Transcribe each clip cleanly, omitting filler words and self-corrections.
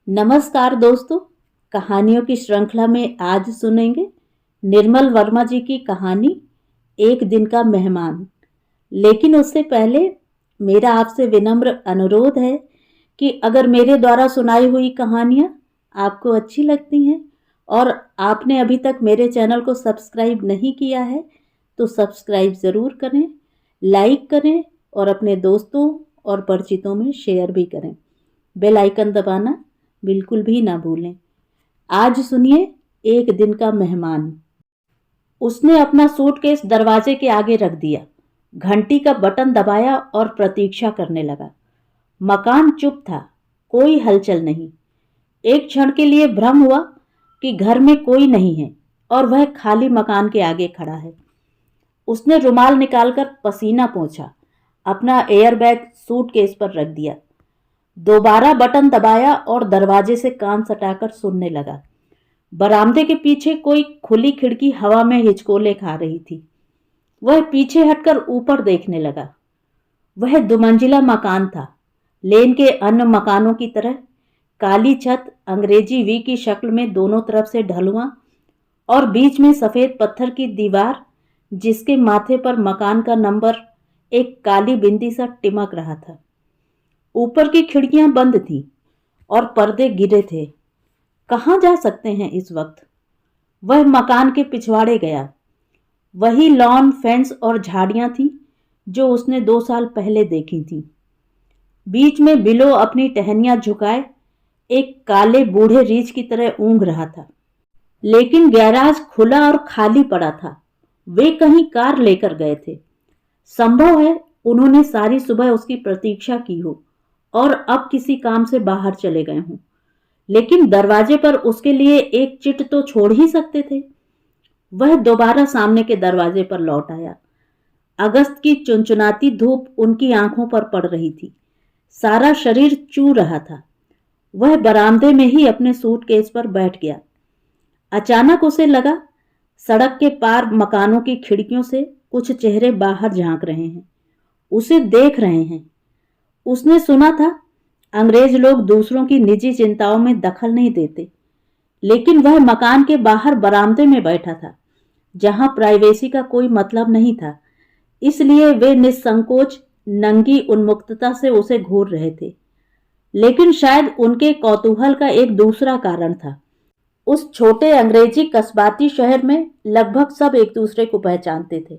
नमस्कार दोस्तों। कहानियों की श्रृंखला में आज सुनेंगे निर्मल वर्मा जी की कहानी एक दिन का मेहमान। लेकिन उससे पहले मेरा आपसे विनम्र अनुरोध है कि अगर मेरे द्वारा सुनाई हुई कहानियाँ आपको अच्छी लगती हैं और आपने अभी तक मेरे चैनल को सब्सक्राइब नहीं किया है तो सब्सक्राइब ज़रूर करें, लाइक करें और अपने दोस्तों और परिचितों में शेयर भी करें। बेल आइकन दबाना बिल्कुल भी ना भूलें। आज सुनिए एक दिन का मेहमान। उसने अपना सूटकेस दरवाजे के आगे रख दिया, घंटी का बटन दबाया और प्रतीक्षा करने लगा। मकान चुप था, कोई हलचल नहीं। एक क्षण के लिए भ्रम हुआ कि घर में कोई नहीं है और वह खाली मकान के आगे खड़ा है। उसने रुमाल निकालकर पसीना पोंछा, अपना एयरबैग सूटकेस पर रख दिया, दोबारा बटन दबाया और दरवाजे से कान सटाकर सुनने लगा। बरामदे के पीछे कोई खुली खिड़की हवा में हिचकोले खा रही थी। वह पीछे हटकर ऊपर देखने लगा। वह दुमंजिला मकान था, लेन के अन्य मकानों की तरह। काली छत, अंग्रेजी वी की शक्ल में दोनों तरफ से ढलुआ और बीच में सफेद पत्थर की दीवार, जिसके माथे पर मकान का नंबर एक काली बिंदी सा टिमक रहा था। ऊपर की खिड़कियां बंद थीं और पर्दे गिरे थे। कहाँ जा सकते हैं इस वक्त? वह मकान के पिछवाड़े गया। वही लॉन, फेंस और झाड़ियां थीं जो उसने 2 साल पहले देखी थीं। बीच में बिलो अपनी टहनियां झुकाए एक काले बूढ़े रीछ की तरह ऊँघ रहा था। लेकिन गैराज खुला और खाली पड़ा था। वे कहीं कार लेकर गए थे। संभव है उन्होंने सारी सुबह उसकी प्रतीक्षा की हो और अब किसी काम से बाहर चले गए हों। लेकिन दरवाजे पर उसके लिए एक चिट तो छोड़ ही सकते थे। वह दोबारा सामने के दरवाजे पर लौट आया। अगस्त की चुनचुनाती धूप उनकी आंखों पर पड़ रही थी। सारा शरीर चू रहा था। वह बरामदे में ही अपने सूटकेस पर बैठ गया। अचानक उसे लगा सड़क के पार मकानों की खिड़कियों से कुछ चेहरे बाहर झांक रहे हैं, उसे देख रहे हैं। उसने सुना था अंग्रेज लोग दूसरों की निजी चिंताओं में दखल नहीं देते, लेकिन वह मकान के बाहर बरामदे में बैठा था, जहां प्राइवेसी का कोई मतलब नहीं था। इसलिए वे निसंकोच नंगी उन्मुक्तता से उसे घूर रहे थे। लेकिन शायद उनके कौतूहल का एक दूसरा कारण था। उस छोटे अंग्रेजी कस्बाती शहर में लगभग सब एक दूसरे को पहचानते थे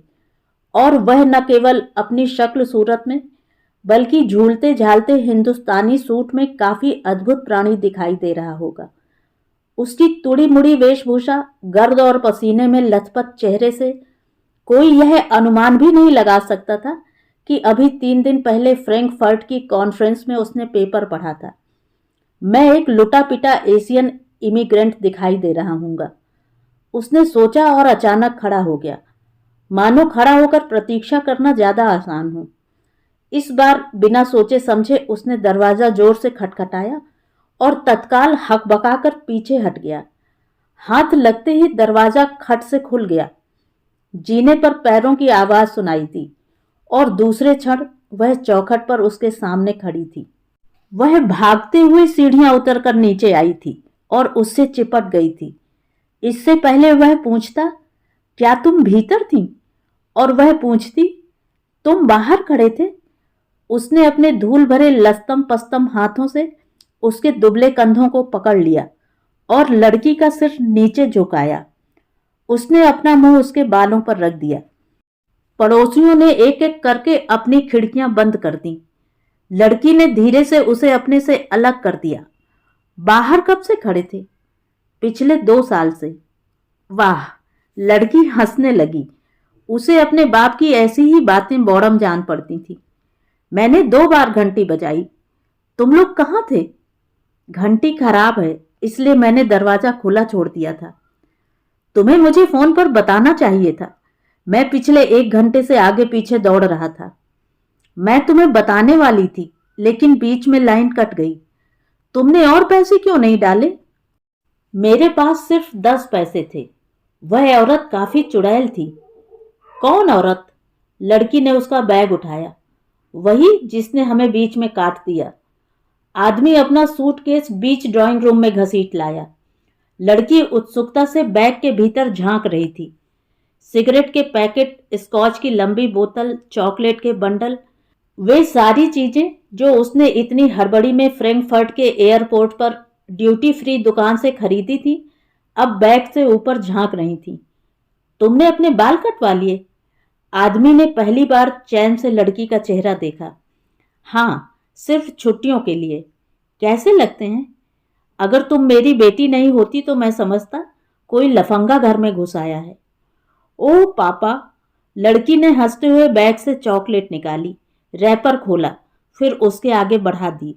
और वह न केवल अपनी शक्ल सूरत में बल्कि झूलते झालते हिंदुस्तानी सूट में काफी अद्भुत प्राणी दिखाई दे रहा होगा। उसकी तुड़ी मुड़ी वेशभूषा, गर्द और पसीने में लथपथ चेहरे से कोई यह अनुमान भी नहीं लगा सकता था कि अभी 3 दिन पहले फ्रैंकफर्ट की कॉन्फ्रेंस में उसने पेपर पढ़ा था, मैं एक लुटा पिटा एशियन इमिग्रेंट दिखाई दे रहा हूँगा। उसने सोचा और अचानक खड़ा हो गया, मानो खड़ा होकर प्रतीक्षा करना ज्यादा आसान हो। इस बार बिना सोचे समझे उसने दरवाजा जोर से खटखटाया और तत्काल हकबकाकर पीछे हट गया। हाथ लगते ही दरवाजा खट से खुल गया। जीने पर पैरों की आवाज सुनाई दी और दूसरे क्षण वह चौखट पर उसके सामने खड़ी थी। वह भागते हुए सीढ़ियां उतरकर नीचे आई थी और उससे चिपट गई थी। इससे पहले वह पूछता, क्या तुम भीतर थी? और वह पूछती, तुम बाहर खड़े थे? उसने अपने धूल भरे लस्तम पस्तम हाथों से उसके दुबले कंधों को पकड़ लिया और लड़की का सिर नीचे झुकाया। उसने अपना मुंह उसके बालों पर रख दिया। पड़ोसियों ने एक एक करके अपनी खिड़कियां बंद कर दी। लड़की ने धीरे से उसे अपने से अलग कर दिया। बाहर कब से खड़े थे? पिछले 2 साल से। वाह! लड़की हंसने लगी। उसे अपने बाप की ऐसी ही बातें बौड़म जान पड़ती थी। मैंने 2 बार घंटी बजाई। तुम लोग कहाँ थे? घंटी खराब है, इसलिए मैंने दरवाजा खुला छोड़ दिया था। तुम्हें मुझे फोन पर बताना चाहिए था। मैं पिछले 1 घंटे से आगे पीछे दौड़ रहा था। मैं तुम्हें बताने वाली थी, लेकिन बीच में लाइन कट गई। तुमने और पैसे क्यों नहीं डाले? मेरे पास सिर्फ 10 पैसे थे। वह औरत काफी चुड़ैल थी। कौन औरत? लड़की ने उसका बैग उठाया। वही जिसने हमें बीच में काट दिया। आदमी अपना सूटकेस बीच ड्राइंग रूम में घसीट लाया। लड़की उत्सुकता से बैग के भीतर झांक रही थी। सिगरेट के पैकेट, स्कॉच की लंबी बोतल, चॉकलेट के बंडल, वे सारी चीजें जो उसने इतनी हड़बड़ी में फ्रैंकफर्ट के एयरपोर्ट पर ड्यूटी फ्री दुकान से खरीदी थी, अब बैग से ऊपर झांक रही थी। तुमने अपने बाल कटवा लिए? आदमी ने पहली बार चैन से लड़की का चेहरा देखा। हाँ, सिर्फ छुट्टियों के लिए। कैसे लगते हैं? अगर तुम मेरी बेटी नहीं होती तो मैं समझता कोई लफंगा घर में घुस आया है। ओह पापा! लड़की ने हंसते हुए बैग से चॉकलेट निकाली, रैपर खोला, फिर उसके आगे बढ़ा दी।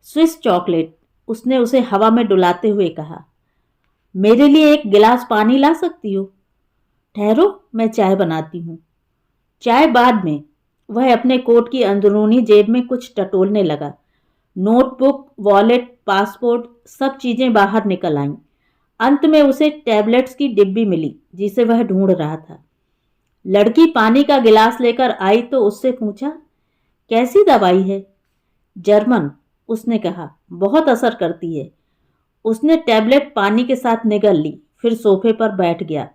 स्विस चॉकलेट, उसने उसे हवा में डुलाते हुए कहा। मेरे लिए एक गिलास पानी ला सकती हो? ठहरो, मैं चाय बनाती हूँ। चाय बाद में। वह अपने कोट की अंदरूनी जेब में कुछ टटोलने लगा। नोटबुक, वॉलेट, पासपोर्ट, सब चीजें बाहर निकल आईं। अंत में उसे टैबलेट्स की डिब्बी मिली जिसे वह ढूंढ रहा था। लड़की पानी का गिलास लेकर आई तो उससे पूछा, कैसी दवाई है? जर्मन, उसने कहा, बहुत असर करती है। उसने टैबलेट पानी के साथ निगल ली, फिर सोफे पर बैठ गया।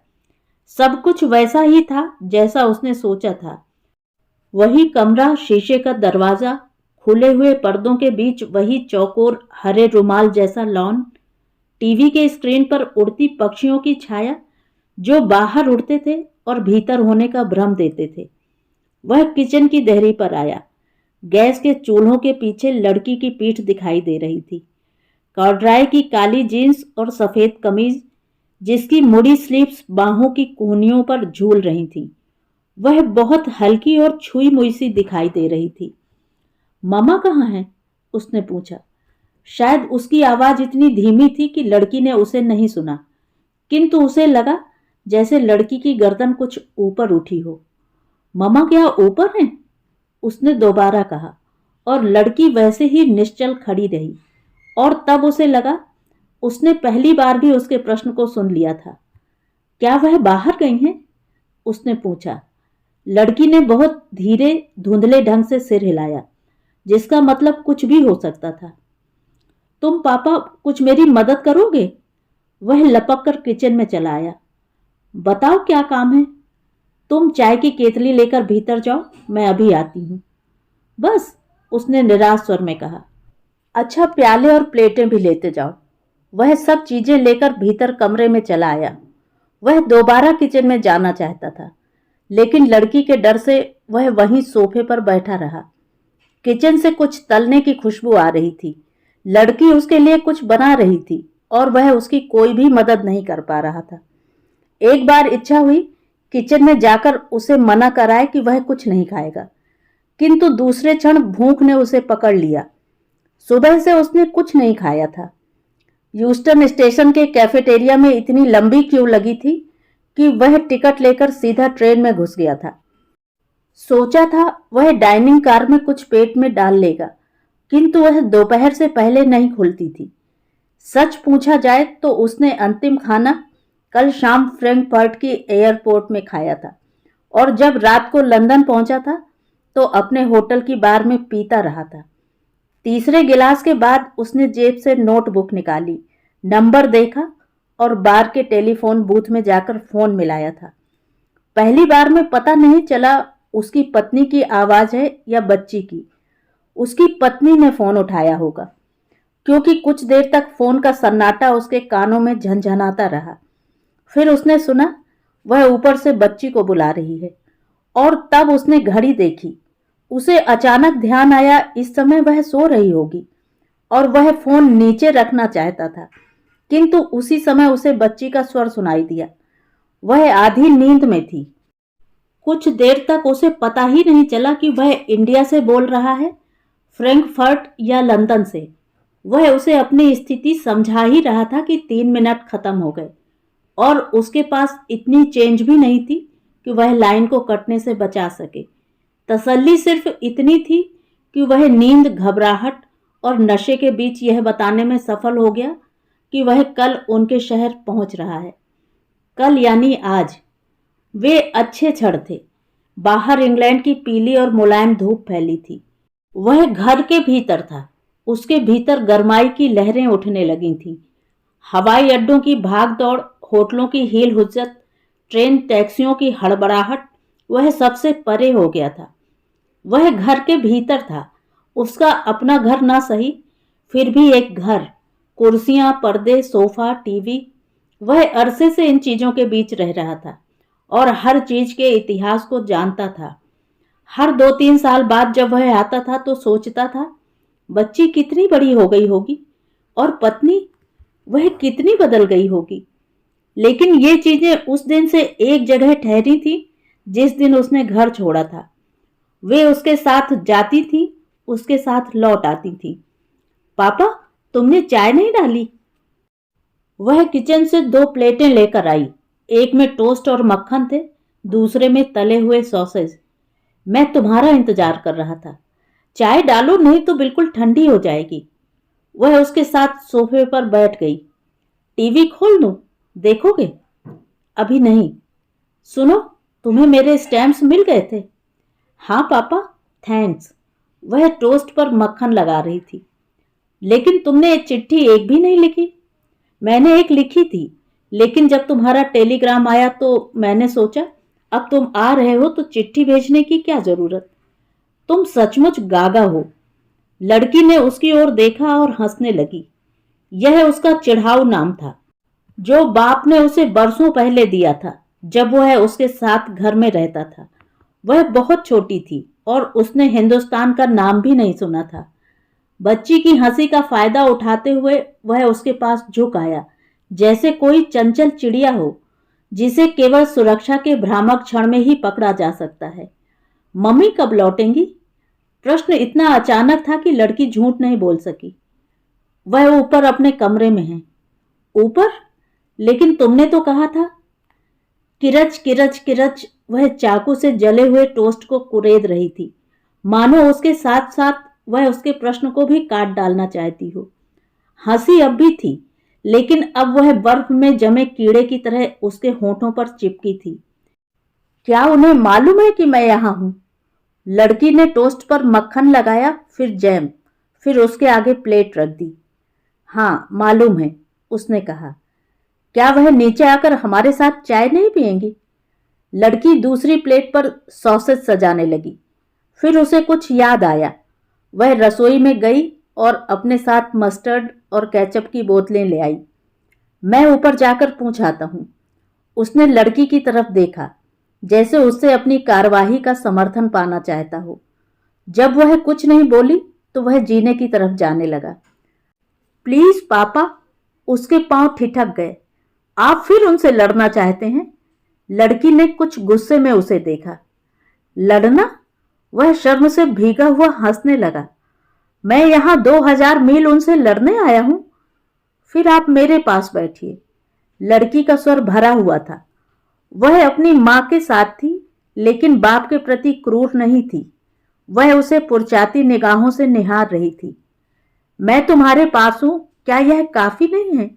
सब कुछ वैसा ही था जैसा उसने सोचा था। वही कमरा, शीशे का दरवाजा, खुले हुए पर्दों के बीच वही चौकोर हरे रुमाल जैसा लॉन, टीवी के स्क्रीन पर उड़ती पक्षियों की छाया जो बाहर उड़ते थे और भीतर होने का भ्रम देते थे। वह किचन की देहरी पर आया। गैस के चूल्हों के पीछे लड़की की पीठ दिखाई दे रही थी। कॉर्डराय की काली जीन्स और सफेद कमीज जिसकी मुड़ी स्लीव्स बाहों की कोहनियों पर झूल रही थी, वह बहुत हल्की और छुई मुई सी दिखाई दे रही थी। मम्मा कहाँ हैं? उसने पूछा। शायद उसकी आवाज इतनी धीमी थी कि लड़की ने उसे नहीं सुना, किंतु उसे लगा जैसे लड़की की गर्दन कुछ ऊपर उठी हो। मम्मा क्या ऊपर हैं? उसने दोबारा कहा और लड़की वैसे ही निश्चल खड़ी रही। और तब उसे लगा उसने पहली बार भी उसके प्रश्न को सुन लिया था। क्या वह बाहर गई हैं? उसने पूछा। लड़की ने बहुत धीरे धुंधले ढंग से सिर हिलाया, जिसका मतलब कुछ भी हो सकता था। तुम पापा कुछ मेरी मदद करोगे? वह लपक कर किचन में चला आया। बताओ क्या काम है? तुम चाय की केतली लेकर भीतर जाओ, मैं अभी आती हूँ। बस, उसने निराश स्वर में कहा। अच्छा, प्याले और प्लेटें भी लेते जाओ। वह सब चीजें लेकर भीतर कमरे में चला आया। वह दोबारा किचन में जाना चाहता था, लेकिन लड़की के डर से वह वहीं सोफे पर बैठा रहा। किचन से कुछ तलने की खुशबू आ रही थी। लड़की उसके लिए कुछ बना रही थी और वह उसकी कोई भी मदद नहीं कर पा रहा था। एक बार इच्छा हुई किचन में जाकर उसे मना कराए कि वह कुछ नहीं खाएगा, किंतु दूसरे क्षण भूख ने उसे पकड़ लिया। सुबह से उसने कुछ नहीं खाया था। ह्यूस्टन स्टेशन के कैफेटेरिया में इतनी लंबी क्यू लगी थी कि वह टिकट लेकर सीधा ट्रेन में घुस गया था। सोचा था वह डाइनिंग कार में कुछ पेट में डाल लेगा, किंतु वह दोपहर से पहले नहीं खुलती थी। सच पूछा जाए तो उसने अंतिम खाना कल शाम फ्रैंकफर्ट की एयरपोर्ट में खाया था और जब रात को लंदन पहुंचा था तो अपने होटल की बार में पीता रहा था। तीसरे गिलास के बाद उसने जेब से नोटबुक निकाली, नंबर देखा और बार के टेलीफोन बूथ में जाकर फोन मिलाया था। पहली बार में पता नहीं चला उसकी पत्नी की आवाज है या बच्ची की। उसकी पत्नी ने फोन उठाया होगा, क्योंकि कुछ देर तक फोन का सन्नाटा उसके कानों में झनझनाता रहा। फिर उसने सुना वह ऊपर से बच्ची को बुला रही है और तब उसने घड़ी देखी। उसे अचानक ध्यान आया इस समय वह सो रही होगी और वह फोन नीचे रखना चाहता था, किंतु उसी समय उसे बच्ची का स्वर सुनाई दिया। वह आधी नींद में थी। कुछ देर तक उसे पता ही नहीं चला कि वह इंडिया से बोल रहा है, फ्रैंकफर्ट या लंदन से। वह उसे अपनी स्थिति समझा ही रहा था कि 3 मिनट खत्म हो गए और उसके पास इतनी चेंज भी नहीं थी कि वह लाइन को कटने से बचा सके। तसल्ली सिर्फ इतनी थी कि वह नींद, घबराहट और नशे के बीच यह बताने में सफल हो गया कि वह कल उनके शहर पहुंच रहा है। कल यानी आज। वे अच्छे क्षण थे। बाहर इंग्लैंड की पीली और मुलायम धूप फैली थी। वह घर के भीतर था। उसके भीतर गरमाई की लहरें उठने लगी थीं। हवाई अड्डों की भाग दौड़, होटलों की हील हुज्जत, ट्रेन टैक्सियों की हड़बड़ाहट, वह सबसे परे हो गया था। वह घर के भीतर था, उसका अपना घर ना सही, फिर भी एक घर। कुर्सियां, पर्दे, सोफा, टीवी। वह अरसे से इन चीजों के बीच रह रहा था और हर चीज के इतिहास को जानता था। हर 2-3 साल बाद जब वह आता था तो सोचता था, बच्ची कितनी बड़ी हो गई होगी और पत्नी, वह कितनी बदल गई होगी। लेकिन ये चीजें उस दिन से एक जगह ठहरी थी जिस दिन उसने घर छोड़ा था। वे उसके साथ जाती थी, उसके साथ लौट आती थी। पापा, तुमने चाय नहीं डाली? वह किचन से 2 प्लेटें लेकर आई। एक में टोस्ट और मक्खन थे, दूसरे में तले हुए सॉसेज। मैं तुम्हारा इंतजार कर रहा था। चाय डालो, नहीं तो बिल्कुल ठंडी हो जाएगी। वह उसके साथ सोफे पर बैठ गई। टीवी खोल दूं? देखोगे? अभी नहीं। सुनो, तुम्हें मेरे स्टैम्प्स मिल गए थे? हाँ पापा, थैंक्स। वह टोस्ट पर मक्खन लगा रही थी। लेकिन तुमने चिट्ठी एक भी नहीं लिखी। मैंने एक लिखी थी, लेकिन जब तुम्हारा टेलीग्राम आया तो मैंने सोचा अब तुम आ रहे हो तो चिट्ठी भेजने की क्या जरूरत। तुम सचमुच गागा हो। लड़की ने उसकी ओर देखा और हंसने लगी। यह उसका चिढ़ाऊ नाम था, जो बाप ने उसे बरसों पहले दिया था, जब वह उसके साथ घर में रहता था। वह बहुत छोटी थी और उसने हिंदुस्तान का नाम भी नहीं सुना था। बच्ची की हंसी का फायदा उठाते हुए वह उसके पास झुक आया, जैसे कोई चंचल चिड़िया हो जिसे केवल सुरक्षा के भ्रामक क्षण में ही पकड़ा जा सकता है। मम्मी कब लौटेंगी? प्रश्न इतना अचानक था कि लड़की झूठ नहीं बोल सकी। वह ऊपर अपने कमरे में है। ऊपर? लेकिन तुमने तो कहा था। किरच किरच किरच वह चाकू से जले हुए टोस्ट को कुरेद रही थी, मानो उसके साथ साथ वह उसके प्रश्न को भी काट डालना चाहती हो। हंसी अब भी थी, लेकिन अब वह बर्फ में जमे कीड़े की तरह उसके होठों पर चिपकी थी। क्या उन्हें मालूम है कि मैं यहां हूं? लड़की ने टोस्ट पर मक्खन लगाया, फिर जैम, फिर उसके आगे प्लेट रख दी। हाँ, मालूम है, उसने कहा। क्या वह नीचे आकर हमारे साथ चाय नहीं पिएंगी? लड़की दूसरी प्लेट पर सॉसेज सजाने लगी। फिर उसे कुछ याद आया। वह रसोई में गई और अपने साथ मस्टर्ड और केचप की बोतलें ले आई। मैं ऊपर जाकर पूछ आता हूं। उसने लड़की की तरफ देखा, जैसे उससे अपनी कार्यवाही का समर्थन पाना चाहता हो। जब वह कुछ नहीं बोली तो वह जीने की तरफ जाने लगा। प्लीज पापा, उसके पांव ठिठक गए। आप फिर उनसे लड़ना चाहते हैं? लड़की ने कुछ गुस्से में उसे देखा। लड़ना? वह शर्म से भीगा हुआ हंसने लगा। मैं यहां 2000 मील उनसे लड़ने आया हूं? फिर आप मेरे पास बैठिए। लड़की का स्वर भरा हुआ था। वह अपनी मां के साथ थी, लेकिन बाप के प्रति क्रूर नहीं थी। वह उसे पुरचाती निगाहों से निहार रही थी। मैं तुम्हारे पास हूं, क्या यह काफी नहीं है?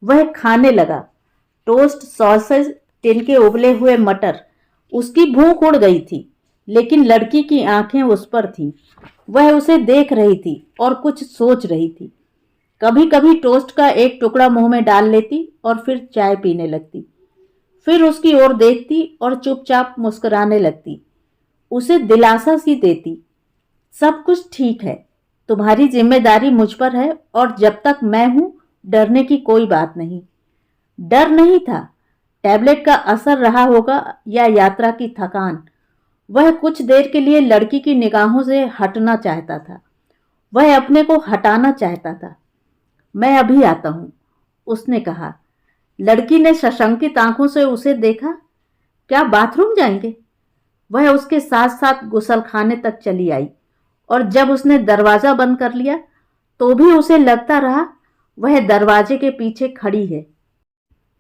वह खाने लगा। टोस्ट, सॉसेज, टिन के उबले हुए मटर। उसकी भूख उड़ गई थी, लेकिन लड़की की आंखें उस पर थीं। वह उसे देख रही थी और कुछ सोच रही थी। कभी कभी टोस्ट का एक टुकड़ा मुंह में डाल लेती और फिर चाय पीने लगती। फिर उसकी ओर देखती और चुपचाप मुस्कुराने लगती। उसे दिलासा सी देती, सब कुछ ठीक है, तुम्हारी जिम्मेदारी मुझ पर है और जब तक मैं हूं डरने की कोई बात नहीं। डर नहीं था, टैबलेट का असर रहा होगा या यात्रा की थकान। वह कुछ देर के लिए लड़की की निगाहों से हटना चाहता था। वह अपने को हटाना चाहता था। मैं अभी आता हूं, उसने कहा। लड़की ने सशंकित आंखों से उसे देखा। क्या बाथरूम जाएंगे? वह उसके साथ साथ गुसलखाने तक चली आई और जब उसने दरवाजा बंद कर लिया तो भी उसे लगता रहा वह दरवाजे के पीछे खड़ी है।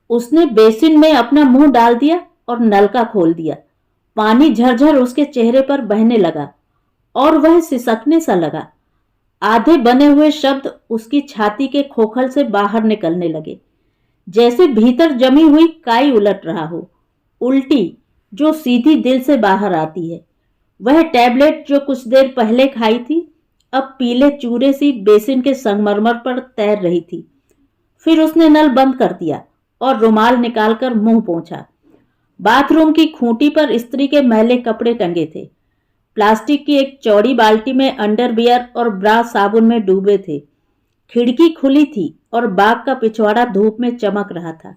उसने बेसिन में अपना मुंह डाल दिया और नलका खोल दिया। पानी झरझर उसके चेहरे पर बहने लगा और वह सिसकने सा लगा। आधे बने हुए शब्द उसकी छाती के खोखल से बाहर निकलने लगे, जैसे भीतर जमी हुई काई उलट रहा हो, उल्टी, जो सीधी दिल से बाहर आती है। वह टैबलेट जो कुछ देर पहले खाई थी अब पीले चूरे सी बेसिन के संगमरमर पर तैर रही थी। फिर उसने नल बंद कर दिया और रुमाल निकालकर मुंह पोंछा। बाथरूम की खूंटी पर स्त्री के मैले कपड़े टंगे थे। प्लास्टिक की एक चौड़ी बाल्टी में अंडरवियर और ब्रा साबुन में डूबे थे। खिड़की खुली थी और बाग का पिछवाड़ा धूप में चमक रहा था।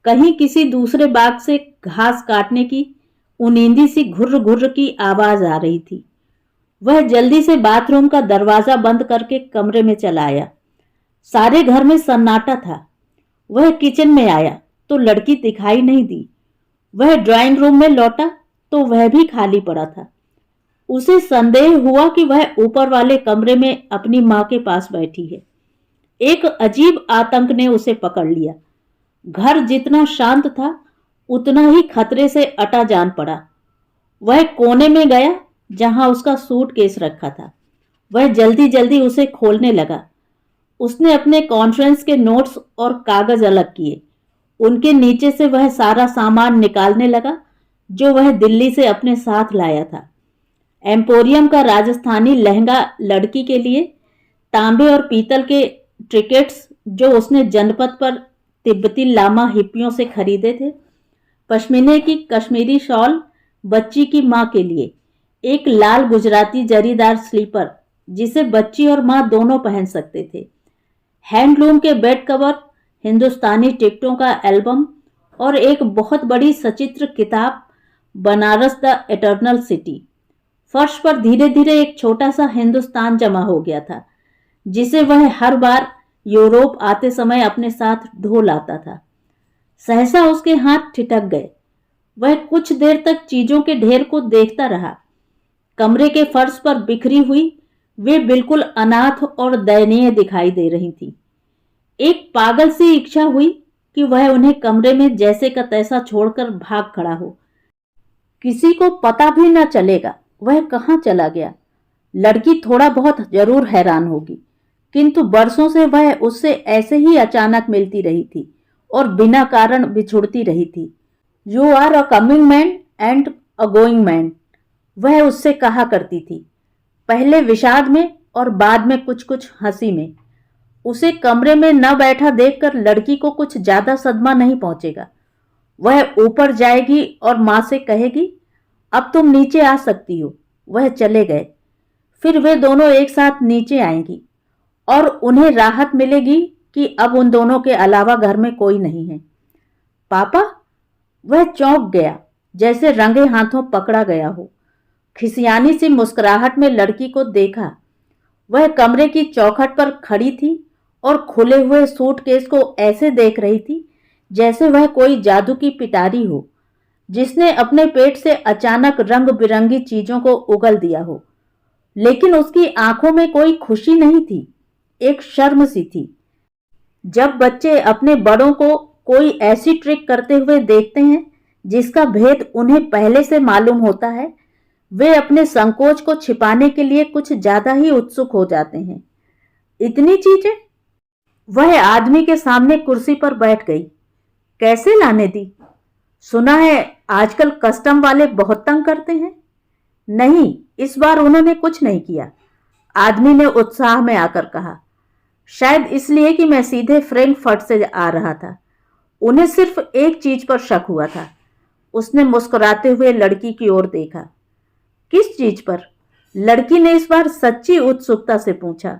कहीं किसी दूसरे बाग से घास काटने की उनींदी सी घुर्र घुर्र की आवाज आ रही थी। वह जल्दी से बाथरूम का दरवाजा बंद करके कमरे में चला आया। सारे घर में सन्नाटा था। वह किचन में आया तो लड़की दिखाई नहीं दी। वह ड्राइंग रूम में लौटा तो वह भी खाली पड़ा था। उसे संदेह हुआ कि वह ऊपर वाले कमरे में अपनी मां के पास बैठी है। एक अजीब आतंक ने उसे पकड़ लिया। घर जितना शांत था उतना ही खतरे से अटा जान पड़ा। वह कोने में गया जहां उसका सूटकेस रखा था। वह जल्दी जल्दी उसे खोलने लगा। उसने अपने कॉन्फ्रेंस के नोट्स और कागज अलग किए। उनके नीचे से वह सारा सामान निकालने लगा जो वह दिल्ली से अपने साथ लाया था। एम्पोरियम का राजस्थानी लहंगा लड़की के लिए, तांबे और पीतल के ट्रिकेट्स जो उसने जनपद पर तिब्बती लामा हिप्पियों से खरीदे थे, पश्मीने की कश्मीरी शॉल बच्ची की मां के लिए, एक लाल गुजराती जरीदार स्लीपर जिसे बच्ची और मां दोनों पहन सकते थे, हैंडलूम के बेड कवर, हिंदुस्तानी टिकटों का एल्बम और एक बहुत बड़ी सचित्र किताब बनारस द एटर्नल सिटी। फर्श पर धीरे धीरे एक छोटा सा हिंदुस्तान जमा हो गया था जिसे वह हर बार यूरोप आते समय अपने साथ ढो लाता था। सहसा उसके हाथ ठिठक गए। वह कुछ देर तक चीजों के ढेर को देखता रहा। कमरे के फर्श पर बिखरी हुई वे बिल्कुल अनाथ और दयनीय दिखाई दे रही थी। एक पागल सी इच्छा हुई कि वह उन्हें कमरे में जैसे का तैसा छोड़कर भाग खड़ा हो। किसी को पता भी न चलेगा वह कहाँ चला गया। लड़की थोड़ा बहुत जरूर हैरान होगी, किंतु बरसों से वह उससे ऐसे ही अचानक मिलती रही थी और बिना कारण बिछुड़ती रही थी। You are a coming man and a going man, वह उससे कहा करती थी, पहले विषाद में और बाद में कुछ कुछ हंसी में। उसे कमरे में न बैठा देखकर लड़की को कुछ ज्यादा सदमा नहीं पहुंचेगा। वह ऊपर जाएगी और मां से कहेगी, अब तुम नीचे आ सकती हो। वह चले गए। फिर वे दोनों एक साथ नीचे आएंगी और उन्हें राहत मिलेगी कि अब उन दोनों के अलावा घर में कोई नहीं है। पापा, वह चौंक गया जैसे रंगे हाथों पकड़ा गया हो। खिसियानी सी मुस्कुराहट में लड़की को देखा। वह कमरे की चौखट पर खड़ी थी और खुले हुए सूटकेस को ऐसे देख रही थी जैसे वह कोई जादू की पिटारी हो जिसने अपने पेट से अचानक रंग बिरंगी चीजों को उगल दिया हो। लेकिन उसकी आंखों में कोई खुशी नहीं थी, एक शर्म सी थी। जब बच्चे अपने बड़ों को कोई ऐसी ट्रिक करते हुए देखते हैं जिसका भेद उन्हें पहले से मालूम होता है, वे अपने संकोच को छिपाने के लिए कुछ ज्यादा ही उत्सुक हो जाते हैं। इतनी चीजें? वह आदमी के सामने कुर्सी पर बैठ गई। कैसे लाने दी? सुना है आजकल कस्टम वाले बहुत तंग करते हैं। नहीं, इस बार उन्होंने कुछ नहीं किया, आदमी ने उत्साह में आकर कहा। शायद इसलिए कि मैं सीधे फ्रैंकफर्ट से आ रहा था। उन्हें सिर्फ एक चीज पर शक हुआ था। उसने मुस्कुराते हुए लड़की की ओर देखा। किस चीज पर? लड़की ने इस बार सच्ची उत्सुकता से पूछा।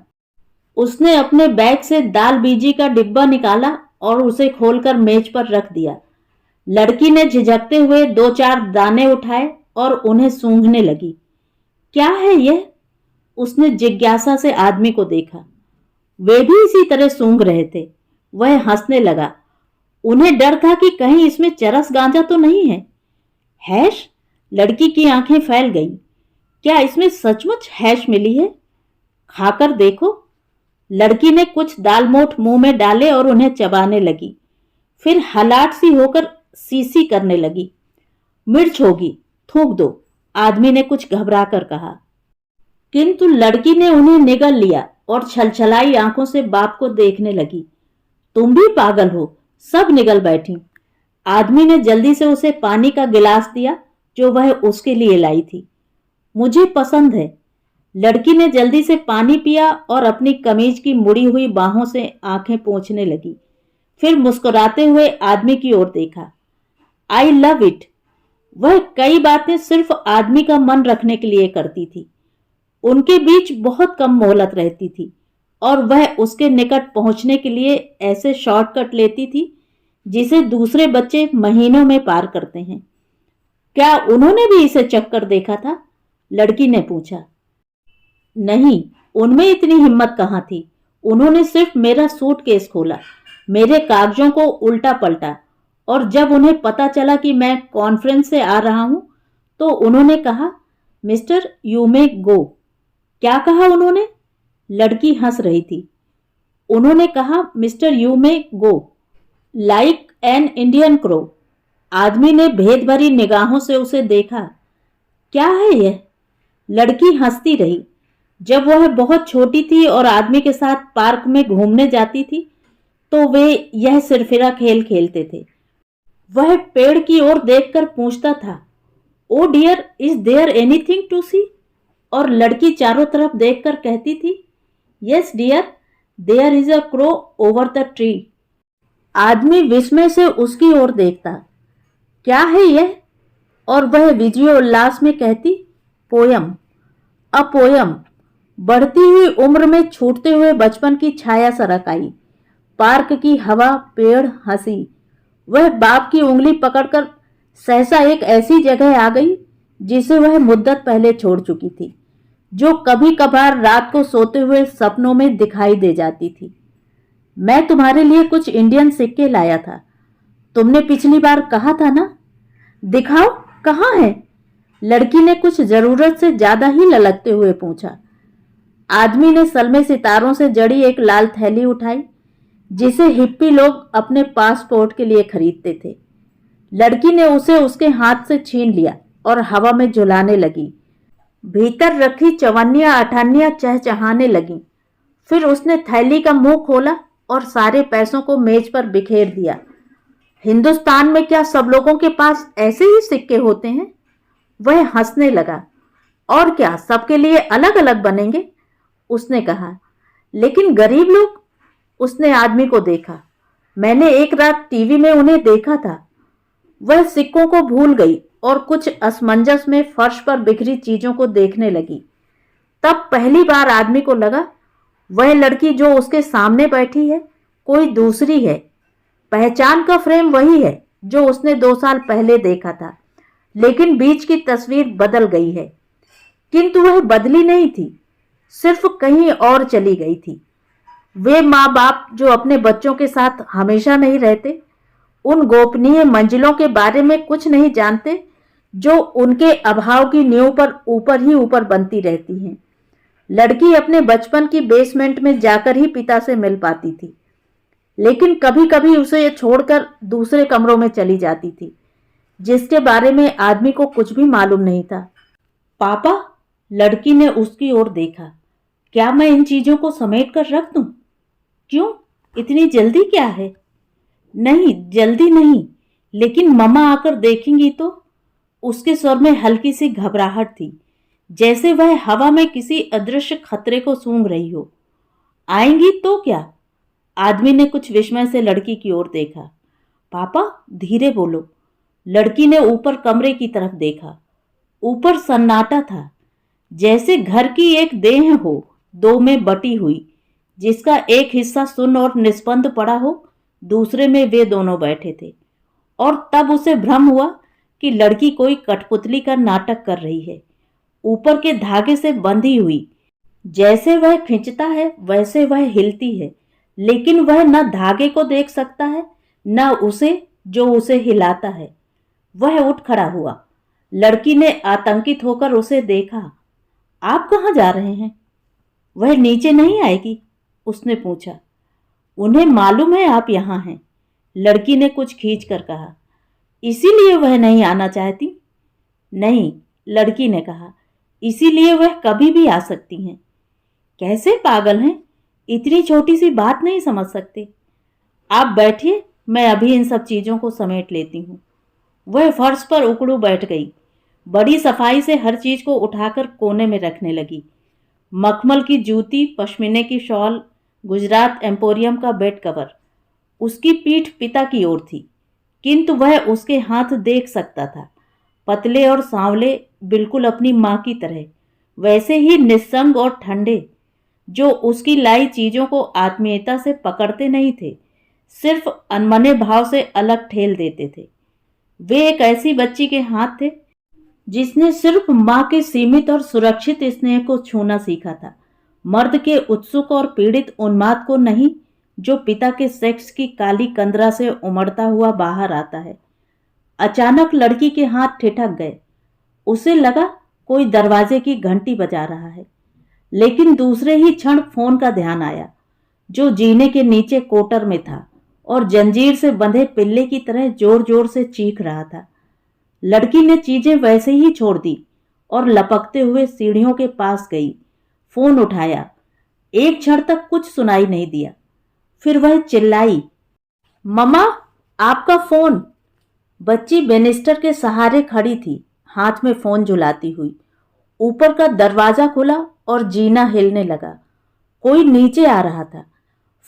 उसने अपने बैग से दाल बीजी का डिब्बा निकाला और उसे खोलकर मेज पर रख दिया। लड़की ने झिझकते हुए 2-4 दाने उठाए और उन्हें सूंघने लगी। क्या है यह? उसने जिज्ञासा से आदमी को देखा। वे भी इसी तरह सूंघ रहे थे। वह हंसने लगा। उन्हें डर था कि कहीं इसमें चरस गांजा तो नहीं है। हैश? लड़की की आंखें फैल गईं। क्या इसमें सचमुच हैश मिली है? खाकर देखो। लड़की ने कुछ दालमोठ मुंह में डाले और उन्हें चबाने लगी। फिर हलाट सी होकर सीसी करने लगी। मिर्च होगी, थूक दो, आदमी ने कुछ घबरा कर कहा। किंतु लड़की ने उन्हें निगल लिया और छलछलाई आंखों से बाप को देखने लगी। तुम भी पागल हो, सब निगल बैठी। आदमी ने जल्दी से उसे पानी का गिलास दिया जो वह उसके लिए लाई थी। मुझे पसंद है। लड़की ने जल्दी से पानी पिया और अपनी कमीज की मुड़ी हुई बाहों से आंखें पोंछने लगी। फिर मुस्कुराते हुए आदमी की ओर देखा। I love it. वह कई बातें सिर्फ आदमी का मन रखने के लिए करती थी। उनके बीच बहुत कम मोहलत रहती थी और वह उसके निकट पहुंचने के लिए ऐसे शॉर्टकट लेती थी जिसे दूसरे बच्चे महीनों में पार करते हैं। क्या उन्होंने भी इसे चक्कर देखा था? लड़की ने पूछा। नहीं, उनमें इतनी हिम्मत कहाँ थी। उन्होंने सिर्फ मेरा सूटकेस खोला, मेरे कागजों को उल्टा पलटा और जब उन्हें पता चला कि मैं कॉन्फ्रेंस से आ रहा हूं तो उन्होंने कहा, मिस्टर यू मे गो। क्या कहा उन्होंने? लड़की हंस रही थी। उन्होंने कहा, mister you may go, like an Indian crow. आदमी ने भेद भरी निगाहों से उसे देखा। क्या है यह? लड़की हंसती रही। जब वह बहुत छोटी थी और आदमी के साथ पार्क में घूमने जाती थी तो वे यह सिरफिरा खेल खेलते थे। वह पेड़ की ओर देखकर पूछता था, oh dear, is there anything to see? और लड़की चारों तरफ देखकर कहती थी, yes dear, there is a crow over the tree. आदमी विस्मय से उसकी ओर देखता। क्या है यह? और वह विजय उल्लास में कहती, पोयम, अ पोयम। बढ़ती हुई उम्र में छूटते हुए बचपन की छाया सरक आई। पार्क की हवा, पेड़, हंसी। वह बाप की उंगली पकड़कर सहसा एक ऐसी जगह आ गई जिसे वह मुद्दत पहले छोड़ चुकी थी, जो कभी कभार रात को सोते हुए सपनों में दिखाई दे जाती थी। मैं तुम्हारे लिए कुछ इंडियन सिक्के लाया था। तुमने पिछली बार कहा था ना? दिखाओ, कहाँ है? लड़की ने कुछ जरूरत से ज्यादा ही ललकते हुए पूछा। आदमी ने सलमे सितारों से जड़ी एक लाल थैली उठाई जिसे हिप्पी लोग अपने पासपोर्ट के लिए खरीदते थे। लड़की ने उसे उसके हाथ से छीन लिया और हवा में झुलाने लगी। भीतर रखी चवन्नियां अठन्नियां चहचहाने लगीं। फिर उसने थैली का मुंह खोला और सारे पैसों को मेज पर बिखेर दिया। हिंदुस्तान में क्या सब लोगों के पास ऐसे ही सिक्के होते हैं? वह हंसने लगा। और क्या सबके लिए अलग अलग बनेंगे? उसने कहा। लेकिन गरीब लोग? उसने आदमी को देखा। मैंने एक रात टीवी में उन्हें देखा था। वह सिक्कों को भूल गई और कुछ असमंजस में फर्श पर बिखरी चीजों को देखने लगी। तब पहली बार आदमी को लगा वह लड़की जो उसके सामने बैठी है कोई दूसरी है। पहचान का फ्रेम वही है जो उसने 2 साल पहले देखा था, लेकिन बीच की तस्वीर बदल गई है। किंतु वह बदली नहीं थी, सिर्फ कहीं और चली गई थी। वे माँ बाप जो अपने बच्चों के साथ हमेशा नहीं रहते, उन गोपनीय मंजिलों के बारे में कुछ नहीं जानते जो उनके अभाव की नींव पर ऊपर ही ऊपर बनती रहती हैं। लड़की अपने बचपन की बेसमेंट में जाकर ही पिता से मिल पाती थी, लेकिन कभी कभी उसे छोड़कर दूसरे कमरों में चली जाती थी जिसके बारे में आदमी को कुछ भी मालूम नहीं था। पापा, लड़की ने उसकी ओर देखा। क्या मैं इन चीजों को समेट कर रख दूं? क्यों, इतनी जल्दी क्या है? नहीं, जल्दी नहीं, लेकिन मम्मा आकर देखेंगी तो। उसके स्वर में हल्की सी घबराहट थी, जैसे वह हवा में किसी अदृश्य खतरे को सूंघ रही हो। आएंगी तो क्या? आदमी ने कुछ विस्मय से लड़की की ओर देखा। पापा, धीरे बोलो। लड़की ने ऊपर कमरे की तरफ देखा। ऊपर सन्नाटा था, जैसे घर की एक देह हो, 2 में बटी हुई, जिसका एक हिस्सा सुन्न और निस्पंद पड़ा हो, दूसरे में वे दोनों बैठे थे। और तब उसे भ्रम हुआ कि लड़की कोई कठपुतली का नाटक कर रही है, ऊपर के धागे से बंधी हुई। जैसे वह खींचता है वैसे वह हिलती है, लेकिन वह न धागे को देख सकता है न उसे जो उसे हिलाता है। वह उठ खड़ा हुआ। लड़की ने आतंकित होकर उसे देखा। आप कहाँ जा रहे हैं? वह नीचे नहीं आएगी? उसने पूछा। उन्हें मालूम है आप यहाँ हैं, लड़की ने कुछ खींच कर कहा। इसीलिए वह नहीं आना चाहती? नहीं, लड़की ने कहा, इसीलिए वह कभी भी आ सकती हैं। कैसे पागल हैं, इतनी छोटी सी बात नहीं समझ सकते। आप बैठिए, मैं अभी इन सब चीजों को समेट लेती हूँ। वह फर्श पर उकड़ू बैठ गई। बड़ी सफाई से हर चीज को उठाकर कोने में रखने लगी। मखमल की जूती, पश्मीने की शॉल, गुजरात एम्पोरियम का बेड कवर। उसकी पीठ पिता की ओर थी, किंतु वह उसके हाथ देख सकता था, पतले और सांवले, बिल्कुल अपनी माँ की तरह, वैसे ही निस्संग और ठंडे, जो उसकी लाई चीजों को आत्मीयता से पकड़ते नहीं थे, सिर्फ अनमने भाव से अलग ठेल देते थे। वे एक ऐसी बच्ची के हाथ थे जिसने सिर्फ माँ के सीमित और सुरक्षित स्नेह को छूना सीखा था, मर्द के उत्सुक और पीड़ित उन्माद को नहीं, जो पिता के सेक्स की काली कंदरा से उमड़ता हुआ बाहर आता है। अचानक लड़की के हाथ ठिठक गए। उसे लगा कोई दरवाजे की घंटी बजा रहा है, लेकिन दूसरे ही क्षण फोन का ध्यान आया, जो जीने के नीचे कोटर में था और जंजीर से बंधे पिल्ले की तरह जोर जोर से चीख रहा था। लड़की ने चीजें वैसे ही छोड़ दी और लपकते हुए सीढ़ियों के पास गई, फोन उठाया। एक क्षण तक कुछ सुनाई नहीं दिया, फिर वह चिल्लाई, मम्मा, आपका फोन। बच्ची बेनिस्टर के सहारे खड़ी थी, हाथ में फोन झुलाती हुई। ऊपर का दरवाजा खुला और जीना हिलने लगा। कोई नीचे आ रहा था।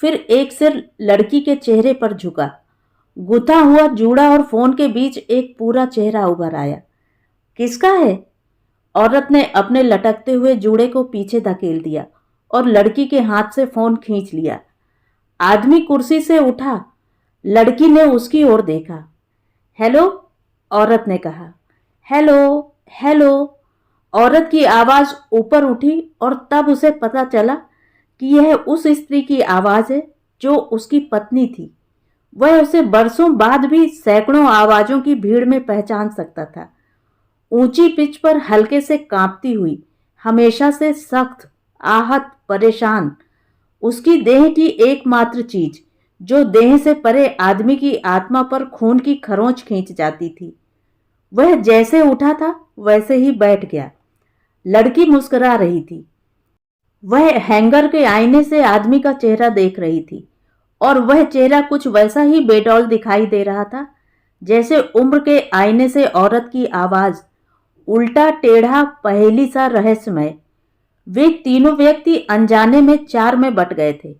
फिर एक सिर लड़की के चेहरे पर झुका, गुथा हुआ जूड़ा और फोन के बीच एक पूरा चेहरा उभर आया। किसका है? औरत ने अपने लटकते हुए जूड़े को पीछे धकेल दिया और लड़की के हाथ से फोन खींच लिया। आदमी कुर्सी से उठा। लड़की ने उसकी ओर देखा। हेलो, औरत ने कहा। Hello, hello. औरत की आवाज ऊपर उठी और तब उसे पता चला कि यह उस स्त्री की आवाज है जो उसकी पत्नी थी। वह उसे बरसों बाद भी सैकड़ों आवाजों की भीड़ में पहचान सकता था। ऊंची पिच पर हल्के से कांपती हुई, हमेशा से सख्त, आहत, परेशान, उसकी देह की एकमात्र चीज, जो देह से परे आदमी की आत्मा पर खून की खरोंच खींच जाती थी। वह जैसे उठा था वैसे ही बैठ गया। लड़की मुस्कुरा रही थी। वह हैंगर के आईने से आदमी का चेहरा देख रही थी और वह चेहरा कुछ वैसा ही बेडौल दिखाई दे रहा था जैसे उम्र के आईने से औरत की आवाज, उल्टा टेढ़ा, पहेली सा रहस्यमय। वे तीनों व्यक्ति अनजाने में चार में बट गए थे।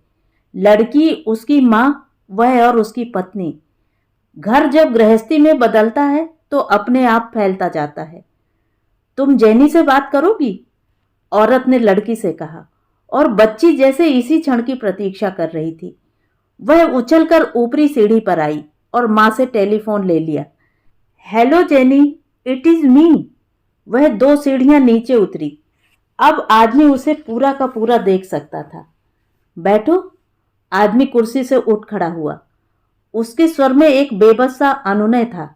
लड़की, उसकी माँ, वह और उसकी पत्नी। घर जब गृहस्थी में बदलता है तो अपने आप फैलता जाता है। तुम जेनी से बात करोगी? औरत ने लड़की से कहा, और बच्ची जैसे इसी क्षण की प्रतीक्षा कर रही थी। वह उछलकर ऊपरी सीढ़ी पर आई और माँ से टेलीफोन ले लिया। Hello jenny, it is me. वह 2 सीढ़ियां नीचे उतरी। अब आदमी उसे पूरा का पूरा देख सकता था। बैठो। आदमी कुर्सी से उठ खड़ा हुआ। उसके स्वर में एक बेबस सा अनुनय था,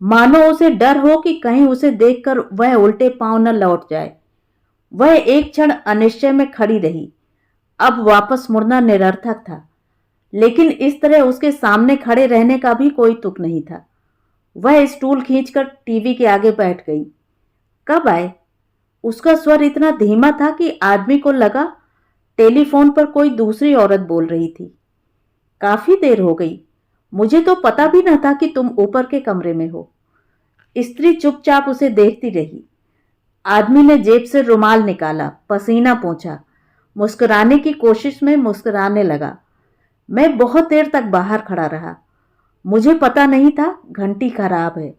मानो उसे डर हो कि कहीं उसे देखकर वह उल्टे पांव न लौट जाए। वह एक क्षण अनिश्चय में खड़ी रही। अब वापस मुड़ना निरर्थक था, लेकिन इस तरह उसके सामने खड़े रहने का भी कोई तुक नहीं था। वह स्टूल खींचकर टीवी के आगे बैठ गई। कब आए? उसका स्वर इतना धीमा था कि आदमी को लगा टेलीफोन पर कोई दूसरी औरत बोल रही थी। काफी देर हो गई। मुझे तो पता भी न था कि तुम ऊपर के कमरे में हो। स्त्री चुपचाप उसे देखती रही। आदमी ने जेब से रुमाल निकाला, पसीना पोंछा, मुस्कुराने की कोशिश में मुस्कुराने लगा। मैं बहुत देर तक बाहर खड़ा रहा। मुझे पता नहीं था घंटी खराब है।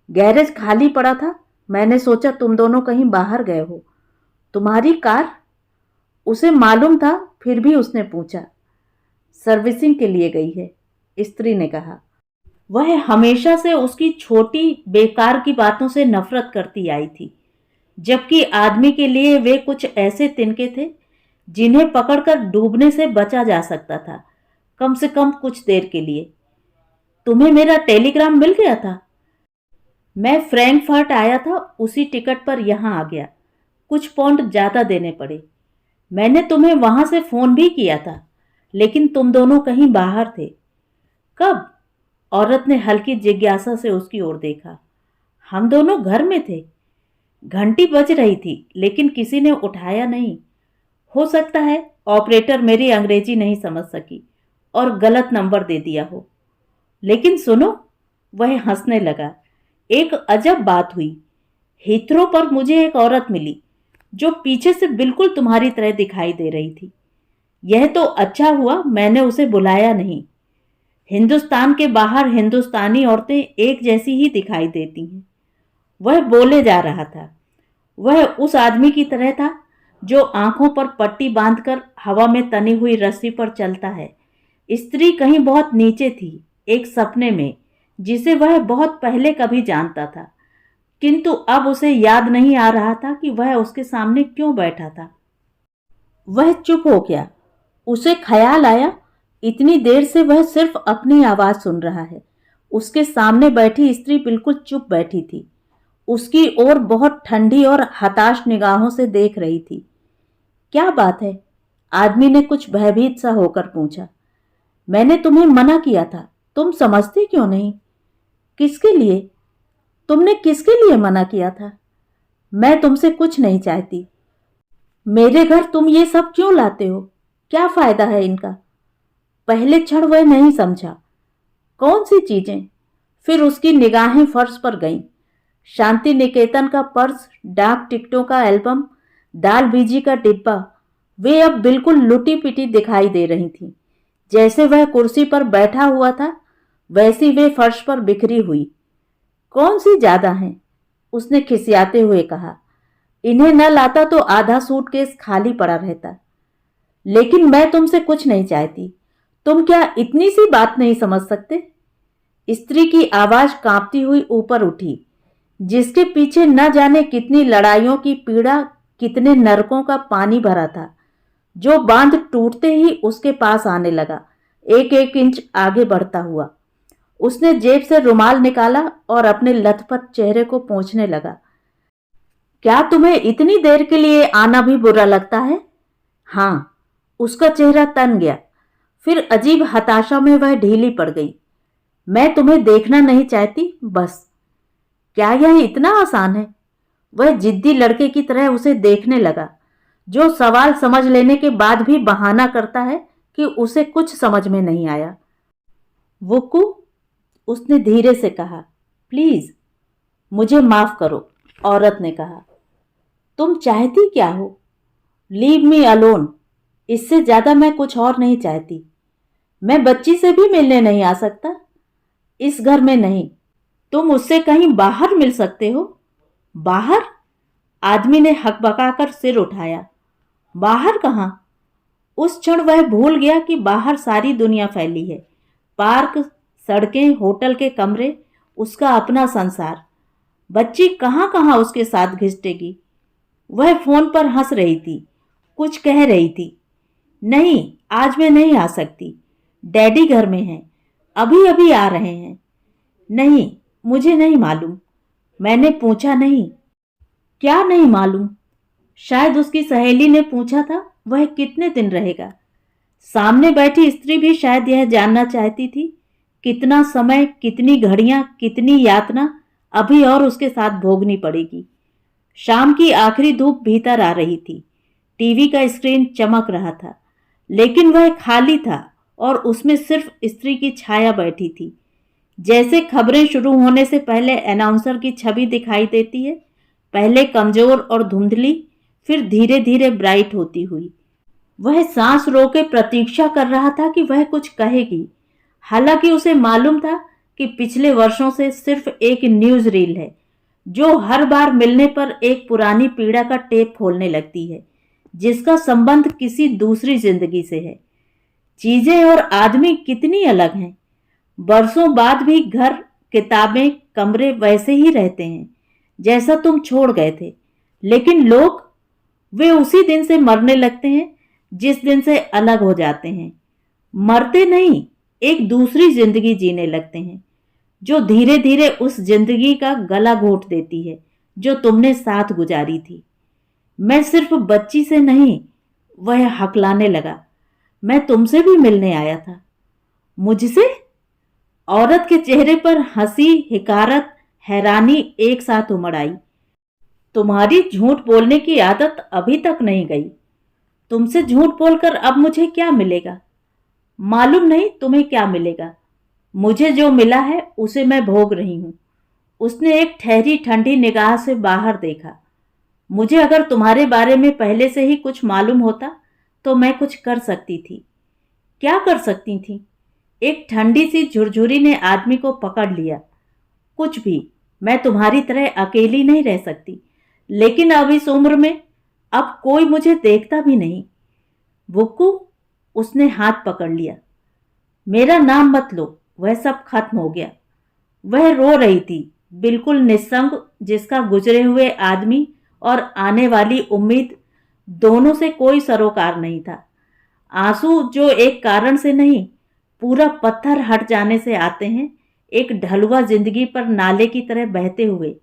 गैरेज खाली पड़ा था। मैंने सोचा तुम दोनों कहीं बाहर गए हो। तुम्हारी कार? उसे मालूम था, फिर भी उसने पूछा। सर्विसिंग के लिए गई है, स्त्री ने कहा। वह हमेशा से उसकी छोटी बेकार की बातों से नफरत करती आई थी, जबकि आदमी के लिए वे कुछ ऐसे तिनके थे जिन्हें पकड़कर डूबने से बचा जा सकता था, कम से कम कुछ देर के लिए। तुम्हें मेरा टेलीग्राम मिल गया था? मैं फ्रैंकफर्ट आया था, उसी टिकट पर यहां आ गया। कुछ पौंड ज्यादा देने पड़े। मैंने तुम्हें वहां से फोन भी किया था, लेकिन तुम दोनों कहीं बाहर थे। कब? औरत ने हल्की जिज्ञासा से उसकी ओर देखा। हम दोनों घर में थे। घंटी बज रही थी, लेकिन किसी ने उठाया नहीं। हो सकता है ऑपरेटर मेरी अंग्रेजी नहीं समझ सकी और गलत नंबर दे दिया हो। लेकिन सुनो, वह हंसने लगा। एक अजब बात हुई। हीथ्रो पर मुझे एक औरत मिली जो पीछे से बिल्कुल तुम्हारी तरह दिखाई दे रही थी। यह तो अच्छा हुआ मैंने उसे बुलाया नहीं। हिंदुस्तान के बाहर हिंदुस्तानी औरतें एक जैसी ही दिखाई देती हैं। वह बोले जा रहा था। वह उस आदमी की तरह था जो आंखों पर पट्टी बांधकर हवा में तनी हुई रस्सी पर चलता है। स्त्री कहीं बहुत नीचे थी, एक सपने में, जिसे वह बहुत पहले कभी जानता था, किंतु अब उसे याद नहीं आ रहा था कि वह उसके सामने क्यों बैठा था। वह चुप हो गया। उसे ख्याल आया, इतनी देर से वह सिर्फ अपनी आवाज सुन रहा है। उसके सामने बैठी स्त्री बिल्कुल चुप बैठी थी, उसकी ओर बहुत ठंडी और हताश निगाहों से देख रही थी। क्या बात है? आदमी ने कुछ भयभीत सा होकर पूछा। मैंने तुम्हें मना किया था, तुम समझती क्यों नहीं? किसके लिए? तुमने किसके लिए मना किया था? मैं तुमसे कुछ नहीं चाहती। मेरे घर तुम ये सब क्यों लाते हो? क्या फायदा है इनका? पहले क्षण वह नहीं समझा। कौन सी चीजें? फिर उसकी निगाहें फर्श पर गईं। शांति निकेतन का पर्स, डाक टिकटों का एल्बम, दाल बीजी का डिब्बा, वे अब बिल्कुल लुटी पिटी दिखाई दे रही थीं। जैसे वह कुर्सी पर बैठा हुआ था, वैसी वे फर्श पर बिखरी हुई। कौन सी ज्यादा हैं? उसने खिसियाते हुए कहा। इन्हें न लाता तो आधा सूटकेस खाली पड़ा रहता। लेकिन मैं तुमसे कुछ नहीं चाहती। तुम क्या इतनी सी बात नहीं समझ सकते? स्त्री की आवाज कांपती हुई ऊपर उठी, जिसके पीछे न जाने कितनी लड़ाइयों की पीड़ा, कितने नरकों का पानी भरा था, जो बांध टूटते ही उसके पास आने लगा, एक एक इंच आगे बढ़ता हुआ। उसने जेब से रुमाल निकाला और अपने लथपथ चेहरे को पोंछने लगा। क्या तुम्हें इतनी देर के लिए आना भी बुरा लगता है? हाँ। उसका चेहरा तन गया। फिर अजीब हताशा में वह ढीली पड़ गई। मैं तुम्हें देखना नहीं चाहती, बस। क्या यह इतना आसान है? वह जिद्दी लड़के की तरह उसे देखने लगा, जो सवाल समझ लेने के बाद भी बहाना करता है कि उसे कुछ समझ में नहीं आया। वुक्कू, उसने धीरे से कहा, प्लीज मुझे माफ करो। औरत ने कहा, तुम चाहती क्या हो? Leave me alone. इससे ज्यादा मैं कुछ और नहीं चाहती। मैं बच्ची से भी मिलने नहीं आ सकता। इस घर में नहीं। तुम उससे कहीं बाहर मिल सकते हो। बाहर? आदमी ने हकबकाकर सिर उठाया। बाहर कहाँ? उस क्षण वह भूल गया कि बाहर सारी दुनिया फैली है। पार्क, सड़कें, होटल के कमरे, उसका अपना संसार। बच्ची कहाँ कहाँ उसके साथ घिसटेगी। वह फोन पर हंस रही थी, कुछ कह रही थी। नहीं, आज मैं नहीं आ सकती। डैडी घर में हैं, अभी अभी आ रहे हैं। नहीं, मुझे नहीं मालूम। मैंने पूछा नहीं। क्या नहीं मालूम? शायद उसकी सहेली ने पूछा था वह कितने दिन रहेगा। सामने बैठी स्त्री भी शायद यह जानना चाहती थी, कितना समय, कितनी घड़ियां, कितनी यातना अभी और उसके साथ भोगनी पड़ेगी। शाम की आखिरी धूप भीतर आ रही थी। टीवी का स्क्रीन चमक रहा था, लेकिन वह खाली था और उसमें सिर्फ स्त्री की छाया बैठी थी। जैसे खबरें शुरू होने से पहले अनाउंसर की छवि दिखाई देती है, पहले कमजोर और धुंधली, फिर धीरे धीरे ब्राइट होती हुई। वह सांस रोके प्रतीक्षा कर रहा था कि वह कुछ कहेगी। हालांकि उसे मालूम था कि पिछले वर्षों से सिर्फ एक न्यूज रील है, जो हर बार मिलने पर एक पुरानी पीड़ा का टेप खोलने लगती है, जिसका संबंध किसी दूसरी जिंदगी से है। चीजें और आदमी कितनी अलग हैं। बरसों बाद भी घर, किताबें, कमरे वैसे ही रहते हैं जैसा तुम छोड़ गए थे, लेकिन लोग, वे उसी दिन से मरने लगते हैं जिस दिन से अलग हो जाते हैं। मरते नहीं, एक दूसरी जिंदगी जीने लगते हैं, जो धीरे धीरे उस जिंदगी का गला घोट देती है जो तुमने साथ गुजारी थी। मैं सिर्फ बच्ची से नहीं, वह हकलाने लगा, मैं तुमसे भी मिलने आया था। मुझसे? औरत के चेहरे पर हंसी, हिकारत, हैरानी एक साथ उमड़ आई। तुम्हारी झूठ बोलने की आदत अभी तक नहीं गई। तुमसे झूठ बोलकर अब मुझे क्या मिलेगा? मालूम नहीं तुम्हें क्या मिलेगा। मुझे जो मिला है उसे मैं भोग रही हूं। उसने एक ठहरी ठंडी निगाह से बाहर देखा। मुझे अगर तुम्हारे बारे में पहले से ही कुछ मालूम होता तो मैं कुछ कर सकती थी। क्या कर सकती थी? एक ठंडी सी झुरझुरी ने आदमी को पकड़ लिया। कुछ भी। मैं तुम्हारी तरह अकेली नहीं रह सकती, लेकिन अब इस उम्र में अब कोई मुझे देखता भी नहीं। बुक्कू, उसने हाथ पकड़ लिया। मेरा नाम मत लो, वह सब खत्म हो गया। वह रो रही थी, बिल्कुल निस्संग, जिसका गुजरे हुए आदमी और आने वाली उम्मीद दोनों से कोई सरोकार नहीं था। आंसू जो एक कारण से नहीं, पूरा पत्थर हट जाने से आते हैं, एक ढलुआ जिंदगी पर नाले की तरह बहते हुए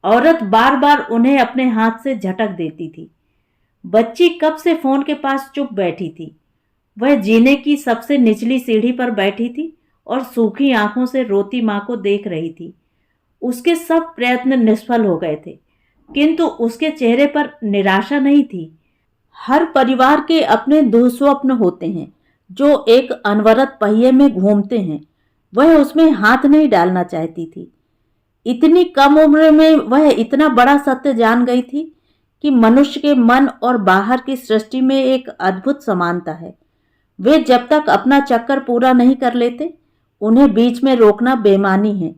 औरत बार बार उन्हें अपने हाथ से झटक देती थी। बच्ची कब से फोन के पास चुप बैठी थी। वह जीने की सबसे निचली सीढ़ी पर बैठी थी और सूखी आंखों से रोती मां को देख रही थी। उसके सब प्रयत्न निष्फल हो गए थे, किंतु उसके चेहरे पर निराशा नहीं थी। हर परिवार के अपने दुस्वप्न होते हैं जो एक अनवरत पहिए में घूमते हैं। वह उसमें हाथ नहीं डालना चाहती थी। इतनी कम उम्र में वह इतना बड़ा सत्य जान गई थी कि मनुष्य के मन और बाहर की सृष्टि में एक अद्भुत समानता है। वे जब तक अपना चक्कर पूरा नहीं कर लेते, उन्हें बीच में रोकना बेईमानी है।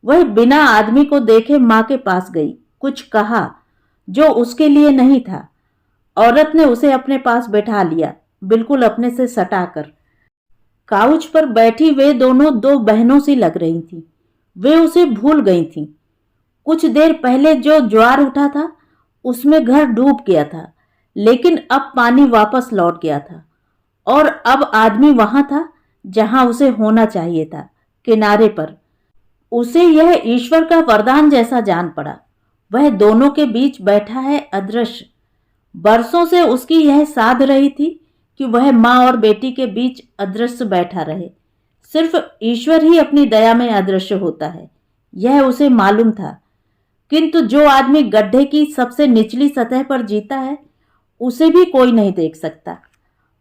वह बिना आदमी को देखे मां के पास गई, कुछ कहा जो उसके लिए नहीं था। औरत ने उसे अपने पास बैठा लिया, बिल्कुल अपने से सटाकर। काउच पर बैठी वे दोनों दो बहनों सी लग रही थीं। वे उसे भूल गई थीं। कुछ देर पहले जो ज्वार उठा था उसमें घर डूब गया था, लेकिन अब पानी वापस लौट गया था और अब आदमी वहां था जहां उसे होना चाहिए था, किनारे पर। उसे यह ईश्वर का वरदान जैसा जान पड़ा। वह दोनों के बीच बैठा है, अदृश्य। बरसों से उसकी यह साध रही थी कि वह मां और बेटी के बीच अदृश्य बैठा रहे। सिर्फ ईश्वर ही अपनी दया में अदृश्य होता है, यह उसे मालूम था। किंतु जो आदमी गड्ढे की सबसे निचली सतह पर जीता है, उसे भी कोई नहीं देख सकता।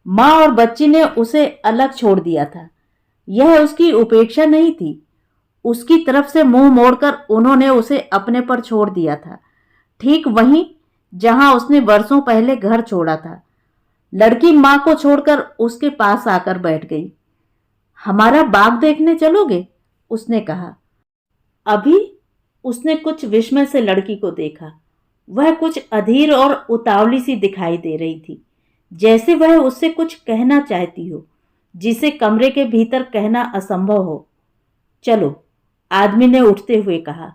मां और बच्ची ने उसे अलग छोड़ दिया था। यह उसकी उपेक्षा नहीं थी। उसकी तरफ से मुंह मोड़कर उन्होंने उसे अपने पर छोड़ दिया था, ठीक वहीं जहां उसने वर्षों पहले घर छोड़ा था। लड़की मां को छोड़कर उसके पास आकर बैठ गई। हमारा बाग देखने चलोगे? उसने कहा। अभी? उसने कुछ विस्मय से लड़की को देखा। वह कुछ अधीर और उतावली सी दिखाई दे रही थी, जैसे वह उससे कुछ कहना चाहती हो जिसे कमरे के भीतर कहना असंभव हो। चलो, आदमी ने उठते हुए कहा,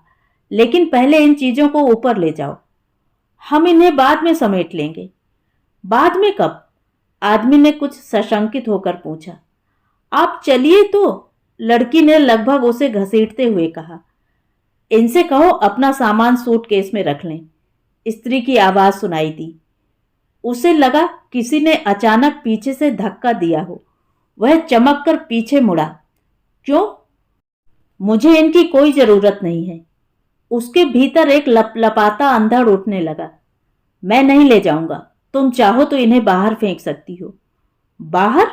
लेकिन पहले इन चीजों को ऊपर ले जाओ। हम इन्हें बाद में समेट लेंगे। बाद में कब? आदमी ने कुछ सशंकित होकर पूछा। आप चलिए तो, लड़की ने लगभग उसे घसीटते हुए कहा। इनसे कहो अपना सामान सूटकेस में रख लें। स्त्री की आवाज सुनाई दी। उसे लगा किसी ने अचानक पीछे से धक्का दिया हो। वह चमक कर पीछे मुड़ा। क्यों? मुझे इनकी कोई जरूरत नहीं है। उसके भीतर एक लपलपाता अंधड़ उठने लगा। मैं नहीं ले जाऊंगा, तुम चाहो तो इन्हें बाहर फेंक सकती हो। बाहर?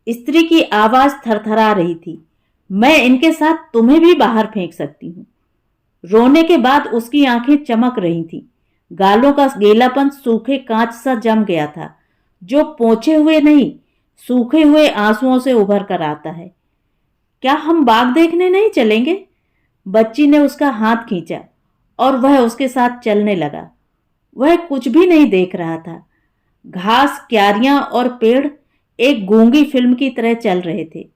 स्त्री की आवाज थरथरा रही थी। मैं इनके साथ तुम्हें भी बाहर फेंक सकती हूं। रोने के बाद उसकी आंखें चमक रही थीं। गालों का गीलापन सूखे कांच सा जम गया था, जो पोंछे हुए नहीं, सूखे हुए आंसुओं से उभर कर आता है। क्या हम बाग देखने नहीं चलेंगे? बच्ची ने उसका हाथ खींचा और वह उसके साथ चलने लगा। वह कुछ भी नहीं देख रहा था। घास, क्यारियां और पेड़ एक गूंगी फिल्म की तरह चल रहे थे।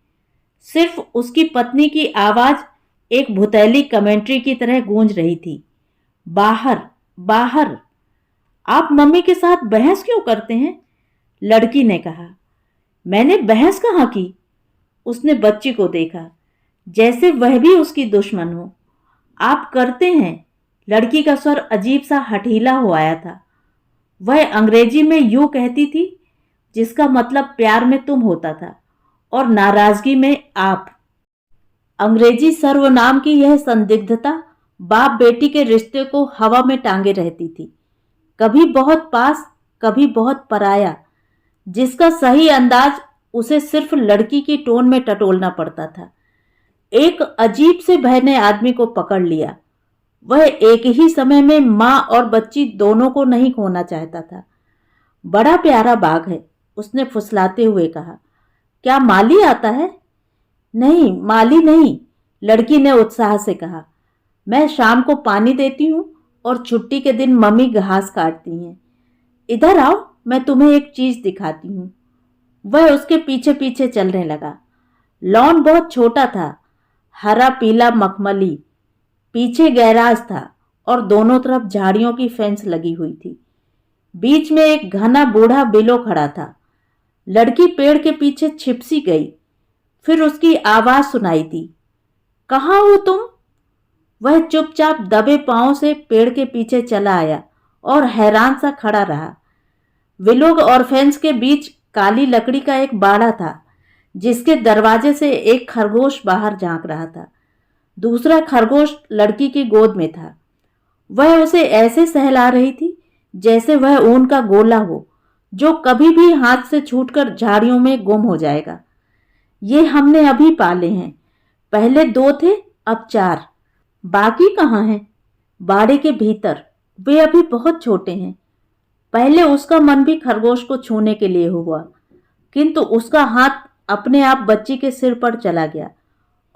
सिर्फ उसकी पत्नी की आवाज एक भुतैली कमेंट्री की तरह गूंज रही थी। बाहर, बाहर। आप मम्मी के साथ बहस क्यों करते हैं? लड़की ने कहा। मैंने बहस कहाँ की? उसने बच्ची को देखा, जैसे वह भी उसकी दुश्मन हो। आप करते हैं। लड़की का स्वर अजीब सा हठीला हो आया था। वह अंग्रेजी में यूं कहती थी, जिसका मतलब प्यार में तुम होता था और नाराजगी में आप। अंग्रेजी सर्वनाम की यह संदिग्धता बाप बेटी के रिश्ते को हवा में टांगे रहती थी, कभी बहुत पास, कभी बहुत पराया, जिसका सही अंदाज उसे सिर्फ लड़की की टोन में टटोलना पड़ता था। एक अजीब से भय ने आदमी को पकड़ लिया। वह एक ही समय में माँ और बच्ची दोनों को नहीं खोना चाहता था। बड़ा प्यारा बाग है, उसने फुसलाते हुए कहा। क्या माली आता है? नहीं, माली नहीं, लड़की ने उत्साह से कहा। मैं शाम को पानी देती हूँ और छुट्टी के दिन मम्मी घास काटती हैं। इधर आओ, मैं तुम्हें एक चीज दिखाती हूँ। वह उसके पीछे पीछे चलने लगा। लॉन बहुत छोटा था, हरा पीला मखमली। पीछे गैराज था और दोनों तरफ झाड़ियों की फेंस लगी हुई थी। बीच में एक घना बूढ़ा बिलो खड़ा था। लड़की पेड़ के पीछे छिप सी गई। फिर उसकी आवाज सुनाई दी। कहाँ हो तुम? वह चुपचाप दबे पांव से पेड़ के पीछे चला आया और हैरान सा खड़ा रहा। विलो और फेंस के बीच काली लकड़ी का एक बाड़ा था, जिसके दरवाजे से एक खरगोश बाहर झांक रहा था। दूसरा खरगोश लड़की की गोद में था। वह उसे ऐसे सहला रही थी जैसे वह ऊन का गोला हो, जो कभी भी हाथ से छूटकर झाड़ियों में गुम हो जाएगा। ये हमने अभी पाले हैं। पहले 2 थे, अब 4। बाकी कहाँ हैं? बाड़े के भीतर। वे अभी बहुत छोटे हैं। पहले उसका मन भी खरगोश को छूने के लिए हुआ, किंतु उसका हाथ अपने आप बच्ची के सिर पर चला गया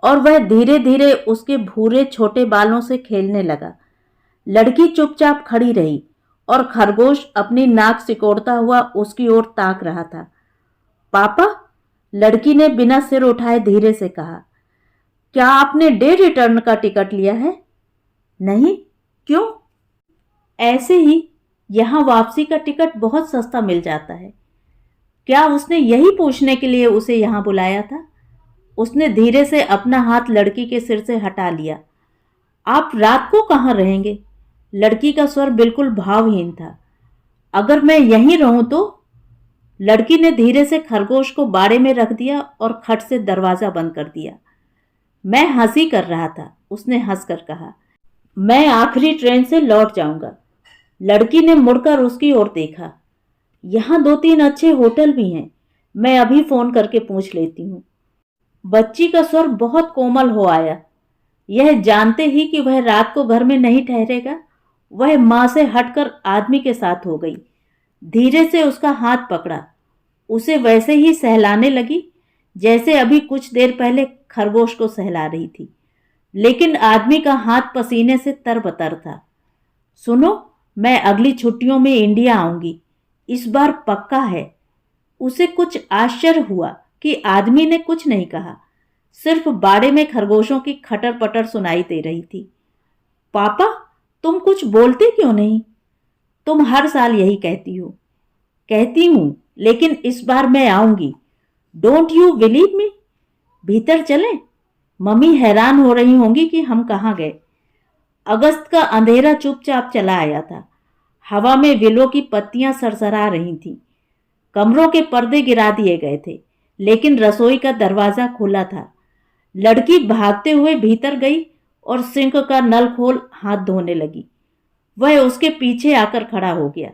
और वह धीरे धीरे उसके भूरे छोटे बालों से खेलने लगा। लड़की चुपचाप खड़ी रही और खरगोश अपनी नाक सिकोड़ता हुआ उसकी ओर ताक रहा था। पापा, लड़की ने बिना सिर उठाए धीरे से कहा। क्या आपने डे रिटर्न का टिकट लिया है? नहीं। क्यों? ऐसे ही। यहां वापसी का टिकट बहुत सस्ता मिल जाता है। क्या उसने यही पूछने के लिए उसे यहां बुलाया था? उसने धीरे से अपना हाथ लड़की के सिर से हटा लिया। आप रात को कहाँ रहेंगे? लड़की का स्वर बिल्कुल भावहीन था। अगर मैं यहीं रहूं तो? लड़की ने धीरे से खरगोश को बाड़े में रख दिया और खट से दरवाजा बंद कर दिया। मैं हंसी कर रहा था, उसने हंसकर कहा। मैं आखिरी ट्रेन से लौट जाऊंगा। लड़की ने मुड़कर उसकी ओर देखा। यहाँ 2-3 अच्छे होटल भी हैं, मैं अभी फोन करके पूछ लेती हूँ। बच्ची का स्वर बहुत कोमल हो आया। यह जानते ही कि वह रात को घर में नहीं ठहरेगा, वह मां से हटकर आदमी के साथ हो गई। धीरे से उसका हाथ पकड़ा, उसे वैसे ही सहलाने लगी जैसे अभी कुछ देर पहले खरगोश को सहला रही थी। लेकिन आदमी का हाथ पसीने से तरबतर था। सुनो, मैं अगली छुट्टियों में इंडिया आऊंगी, इस बार पक्का है। उसे कुछ आश्चर्य हुआ कि आदमी ने कुछ नहीं कहा, सिर्फ बाड़े में खरगोशों की खटर पटर सुनाई दे रही थी। पापा, तुम कुछ बोलते क्यों नहीं? तुम हर साल यही कहती हो। कहती हूं, लेकिन इस बार मैं आऊंगी। Don't you believe me? भीतर चलें? मम्मी हैरान हो रही होंगी कि हम कहाँ गए। अगस्त का अंधेरा चुपचाप चला आया था। हवा में विलो की पत्तियां सरसरा रही थीं। कमरों के पर्दे गिरा दिए गए थे, लेकिन रसोई का दरवाजा खुला था। लड़की भागते हुए भीतर गई और सिंक का नल खोल हाथ धोने लगी। वह उसके पीछे आकर खड़ा हो गया।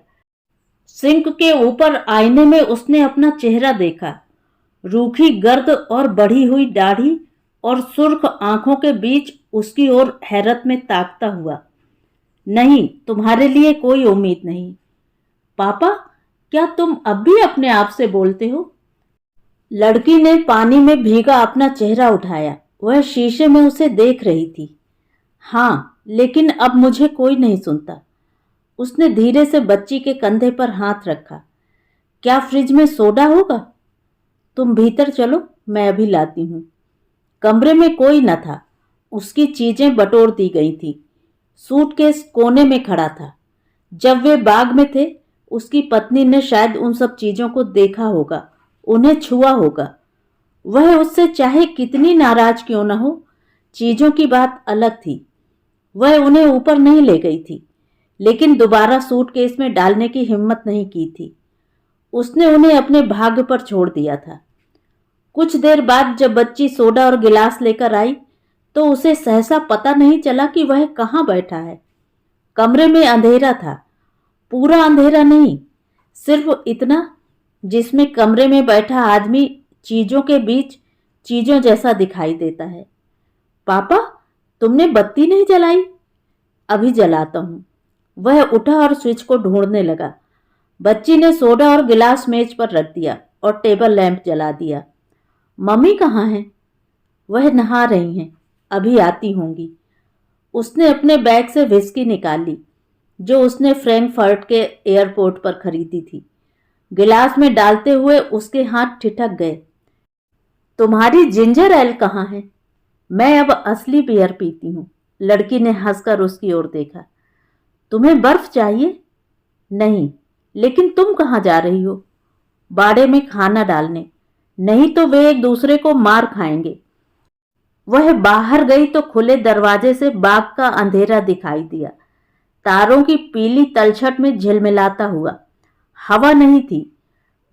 सिंक के ऊपर आईने में उसने अपना चेहरा देखा। रूखी गर्द और बढ़ी हुई दाढ़ी और सुर्ख आंखों के बीच उसकी ओर हैरत में ताकता हुआ। नहीं, तुम्हारे लिए कोई उम्मीद नहीं। पापा, क्या तुम अब भी अपने आप से बोलते हो? लड़की ने पानी में भीगा अपना चेहरा उठाया। वह शीशे में उसे देख रही थी। हाँ, लेकिन अब मुझे कोई नहीं सुनता। उसने धीरे से बच्ची के कंधे पर हाथ रखा। क्या फ्रिज में सोडा होगा? तुम भीतर चलो, मैं अभी लाती हूँ। कमरे में कोई न था। उसकी चीजें बटोर दी गई थी। सूटकेस कोने में खड़ा था। जब वे बाग में थे, उसकी पत्नी ने शायद उन सब चीजों को देखा होगा, उन्हें छुआ होगा। वह उससे चाहे कितनी नाराज क्यों न हो, चीजों की बात अलग थी। वह उन्हें ऊपर नहीं ले गई थी, लेकिन दोबारा सूटकेस में डालने की हिम्मत नहीं की थी। उसने उन्हें अपने भाग्य पर छोड़ दिया था। कुछ देर बाद जब बच्ची सोडा और गिलास लेकर आई, तो उसे सहसा पता नहीं चला कि वह कहाँ बैठा है। कमरे में अंधेरा था। पूरा अंधेरा नहीं, सिर्फ इतना जिसमें कमरे में बैठा आदमी चीजों के बीच चीजों जैसा दिखाई देता है। पापा, तुमने बत्ती नहीं जलाई? अभी जलाता हूँ। वह उठा और स्विच को ढूंढने लगा। बच्ची ने सोडा और गिलास मेज पर रख दिया और टेबल लैंप जला दिया। मम्मी कहाँ हैं? वह नहा रही हैं, अभी आती होंगी। उसने अपने बैग से विस्की निकाली जो उसने फ्रैंकफर्ट के एयरपोर्ट पर खरीदी थी। गिलास में डालते हुए उसके हाथ ठिठक गए। तुम्हारी जिंजर एल कहाँ है? मैं अब असली बियर पीती हूँ। लड़की ने हंसकर उसकी ओर देखा। तुम्हें बर्फ चाहिए? नहीं, लेकिन तुम कहाँ जा रही हो? बाड़े में खाना डालने, नहीं तो वे एक दूसरे को मार खाएंगे। वह बाहर गई तो खुले दरवाजे से बाग का अंधेरा दिखाई दिया, तारों की पीली तलछट में झिलमिलाता हुआ। हवा नहीं थी।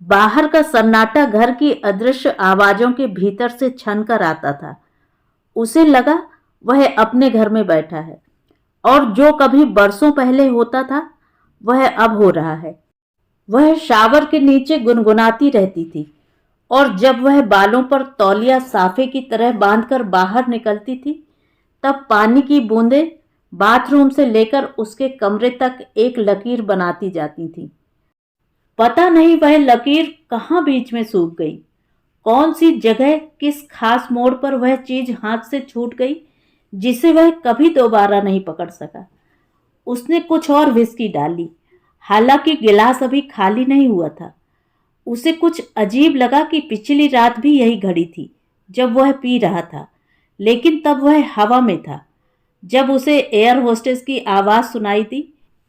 बाहर का सन्नाटा घर की अदृश्य आवाजों के भीतर से छन कर आता था। उसे लगा वह अपने घर में बैठा है और जो कभी बरसों पहले होता था वह अब हो रहा है। वह शावर के नीचे गुनगुनाती रहती थी और जब वह बालों पर तौलिया साफे की तरह बांधकर बाहर निकलती थी तब पानी की बूंदें बाथरूम से लेकर उसके कमरे तक एक लकीर बनाती जाती थीं। पता नहीं वह लकीर कहाँ बीच में सूख गई, कौन सी जगह, किस खास मोड़ पर वह चीज हाथ से छूट गई जिसे वह कभी दोबारा नहीं पकड़ सका। उसने कुछ और विस्की डाली, हालांकि गिलास अभी खाली नहीं हुआ था। उसे कुछ अजीब लगा कि पिछली रात भी यही घड़ी थी जब वह पी रहा था, लेकिन तब वह हवा में था। जब उसे एयर होस्टेस की आवाज सुनाई दी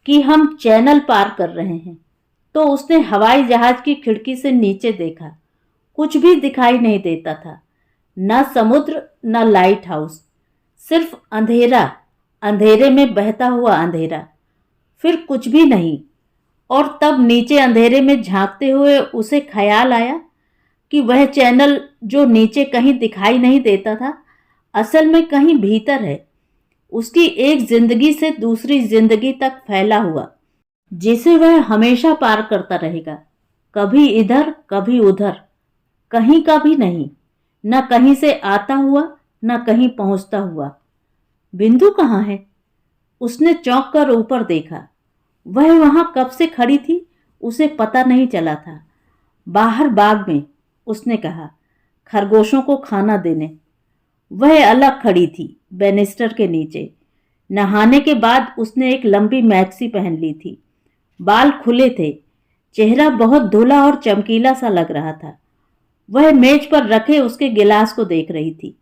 कि हम चैनल पार कर रहे हैं, तो उसने हवाई जहाज की खिड़की से नीचे देखा। कुछ भी दिखाई नहीं देता था, न समुद्र न लाइट हाउस, सिर्फ अंधेरा, अंधेरे में बहता हुआ अंधेरा, फिर कुछ भी नहीं। और तब नीचे अंधेरे में झांकते हुए उसे ख्याल आया कि वह चैनल जो नीचे कहीं दिखाई नहीं देता था असल में कहीं भीतर है, उसकी एक जिंदगी से दूसरी जिंदगी तक फैला हुआ, जिसे वह हमेशा पार करता रहेगा, कभी इधर कभी उधर, कहीं का भी नहीं, न कहीं से आता हुआ न कहीं पहुंचता हुआ। बिंदु कहाँ है? उसने चौंक कर ऊपर देखा। वह वहां कब से खड़ी थी उसे पता नहीं चला था। बाहर बाग में, उसने कहा, खरगोशों को खाना देने। वह अलग खड़ी थी बैनिस्टर के नीचे। नहाने के बाद उसने एक लंबी मैक्सी पहन ली थी। बाल खुले थे, चेहरा बहुत धुला और चमकीला सा लग रहा था। वह मेज पर रखे उसके गिलास को देख रही थी।